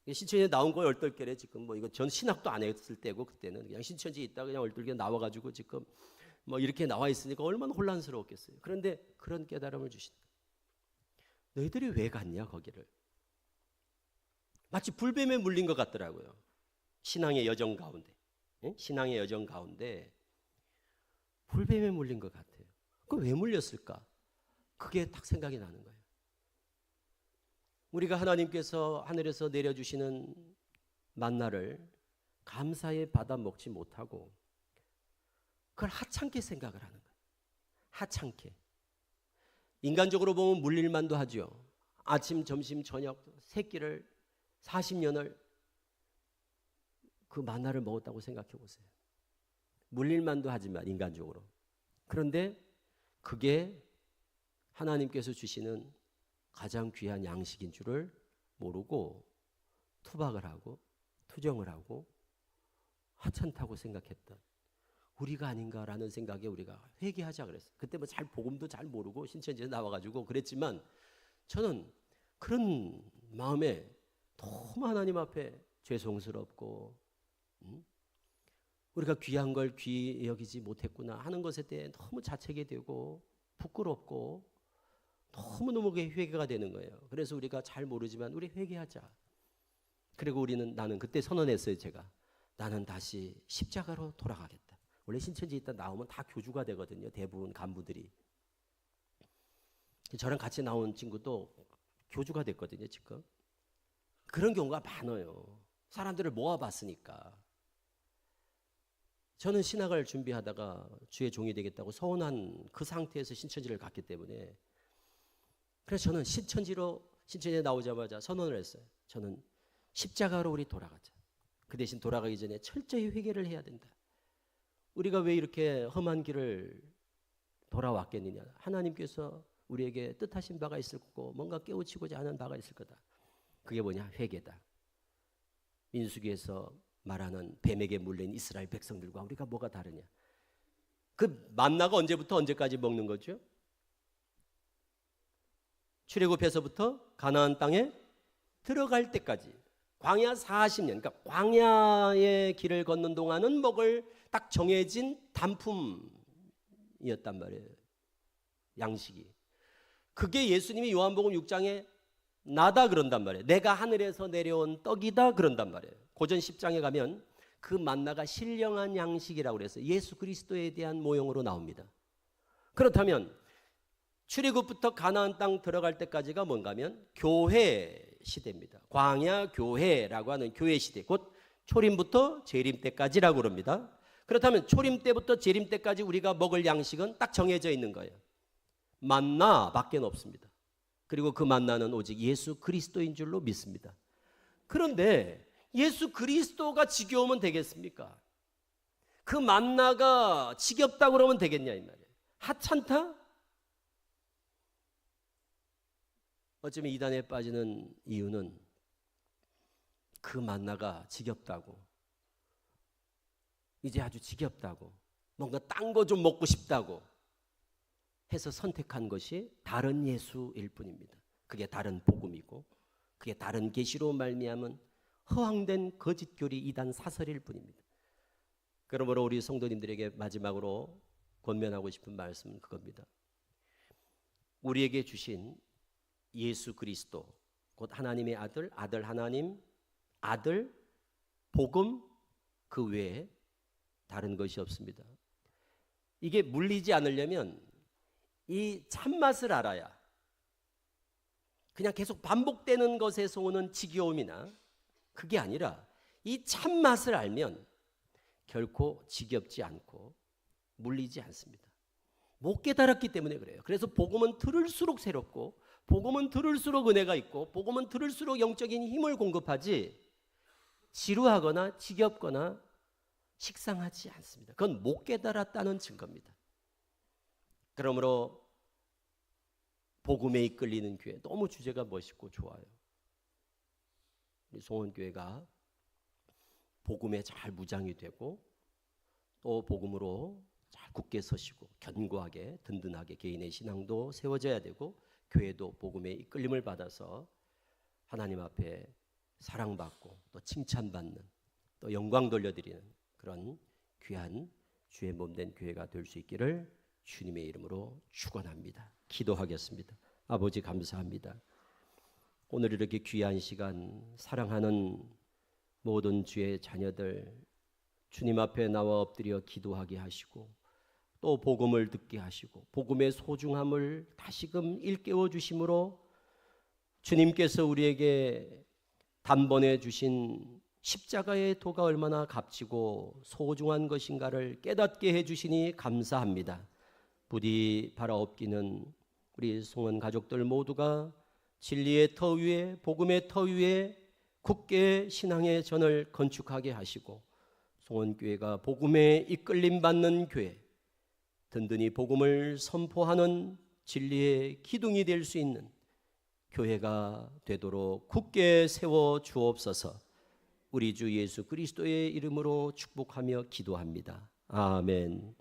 신천지에 나온 거 얼떨결에 지금 뭐 이거 전 신학도 안 했을 때고 그때는 그냥 신천지에 있다가 그냥 얼떨결에 나와가지고 지금 뭐 이렇게 나와 있으니까 얼마나 혼란스러웠겠어요. 그런데 그런 깨달음을 주신다. 너희들이 왜 갔냐 거기를. 마치 불뱀에 물린 것 같더라고요. 신앙의 여정 가운데. 신앙의 여정 가운데 불뱀에 물린 것 같아요. 그 왜 물렸을까? 그게 딱 생각이 나는 거예요. 우리가 하나님께서 하늘에서 내려주시는 만나를 감사히 받아 먹지 못하고 그걸 하찮게 생각을 하는 거예요. 하찮게. 인간적으로 보면 물릴만도 하죠. 아침, 점심, 저녁 세 끼를 40년을 그 만나를 먹었다고 생각해 보세요. 물릴만도 하지만 인간적으로. 그런데 그게 하나님께서 주시는 가장 귀한 양식인 줄을 모르고 투박을 하고 투정을 하고 하찮다고 생각했던 우리가 아닌가라는 생각에 우리가 회개하자 그랬어요. 그때 뭐 잘 복음도 잘 모르고 신천지에 나와가지고 그랬지만 저는 그런 마음에 너무 하나님 앞에 죄송스럽고 우리가 귀한 걸 귀히 여기지 못했구나 하는 것에 대해 너무 자책이 되고 부끄럽고 너무너무 회개가 되는 거예요. 그래서 우리가 잘 모르지만 우리 회개하자. 그리고 나는 그때 선언했어요. 제가 나는 다시 십자가로 돌아가겠다. 원래 신천지에 있다 나오면 다 교주가 되거든요. 대부분 간부들이. 저랑 같이 나온 친구도 교주가 됐거든요, 지금. 그런 경우가 많아요. 사람들을 모아봤으니까. 저는 신학을 준비하다가 주의 종이 되겠다고 서운한 그 상태에서 신천지를 갔기 때문에, 그래서 저는 신천지에 나오자마자 선언을 했어요. 저는 십자가로 우리 돌아가자. 그 대신 돌아가기 전에 철저히 회개를 해야 된다. 우리가 왜 이렇게 험한 길을 돌아왔겠느냐. 하나님께서 우리에게 뜻하신 바가 있을 거고 뭔가 깨우치고자 하는 바가 있을 거다. 그게 뭐냐? 회개다. 민수기에서 말하는 뱀에게 물린 이스라엘 백성들과 우리가 뭐가 다르냐? 그 만나가 언제부터 언제까지 먹는 거죠? 출애굽에서부터 가나안 땅에 들어갈 때까지 광야 40년, 그러니까 광야의 길을 걷는 동안은 먹을 딱 정해진 단품이었단 말이에요. 양식이. 그게 예수님이 요한복음 6장에 나다 그런단 말이에요. 내가 하늘에서 내려온 떡이다 그런단 말이에요. 고전 10장에 가면 그 만나가 신령한 양식이라고 그래서 예수 그리스도에 대한 모형으로 나옵니다. 그렇다면 출애굽부터 가나안 땅 들어갈 때까지가 뭔가 하면 교회 시대입니다. 광야 교회라고 하는 교회 시대, 곧 초림부터 재림 때까지라고 그럽니다. 그렇다면 초림 때부터 재림 때까지 우리가 먹을 양식은 딱 정해져 있는 거예요. 만나밖에 없습니다. 그리고 그 만나는 오직 예수 그리스도인 줄로 믿습니다. 그런데 예수 그리스도가 지겨우면 되겠습니까? 그 만나가 지겹다 그러면 되겠냐 이 말이에요. 하찮다? 어쩌면 이단에 빠지는 이유는 그 만나가 지겹다고, 이제 아주 지겹다고, 뭔가 딴 거 좀 먹고 싶다고 해서 선택한 것이 다른 예수일 뿐입니다. 그게 다른 복음이고 그게 다른 계시로 말미암은 허황된 거짓교리 이단 사설일 뿐입니다. 그러므로 우리 성도님들에게 마지막으로 권면하고 싶은 말씀은 그겁니다. 우리에게 주신 예수 그리스도, 곧 하나님의 아들, 아들 하나님, 아들, 복음, 그 외에 다른 것이 없습니다. 이게 물리지 않으려면 이 참맛을 알아야, 그냥 계속 반복되는 것에서 오는 지겨움이나 그게 아니라 이 참맛을 알면 결코 지겹지 않고 물리지 않습니다. 못 깨달았기 때문에 그래요. 그래서 복음은 들을수록 새롭고 복음은 들을수록 은혜가 있고 복음은 들을수록 영적인 힘을 공급하지 지루하거나 지겹거나 식상하지 않습니다. 그건 못 깨달았다는 증거입니다. 그러므로 복음에 이끌리는 교회, 너무 주제가 멋있고 좋아요. 우리 송원교회가 복음에 잘 무장이 되고 또 복음으로 잘 굳게 서시고 견고하게 든든하게 개인의 신앙도 세워져야 되고 교회도 복음의 이끌림을 받아서 하나님 앞에 사랑받고 또 칭찬받는 또 영광 돌려드리는 그런 귀한 주의 몸된 교회가 될 수 있기를 주님의 이름으로 축원합니다. 기도하겠습니다. 아버지 감사합니다. 오늘 이렇게 귀한 시간 사랑하는 모든 주의 자녀들 주님 앞에 나와 엎드려 기도하게 하시고 또 복음을 듣게 하시고 복음의 소중함을 다시금 일깨워 주심으로 주님께서 우리에게 단번에 주신 십자가의 도가 얼마나 값지고 소중한 것인가를 깨닫게 해주시니 감사합니다. 부디 바라옵기는 우리 송원 가족들 모두가 진리의 터 위에 복음의 터 위에 굳게 신앙의 전을 건축하게 하시고 송원교회가 복음에 이끌림 받는 교회, 든든히 복음을 선포하는 진리의 기둥이 될 수 있는 교회가 되도록 굳게 세워 주옵소서. 우리 주 예수 그리스도의 이름으로 축복하며 기도합니다. 아멘.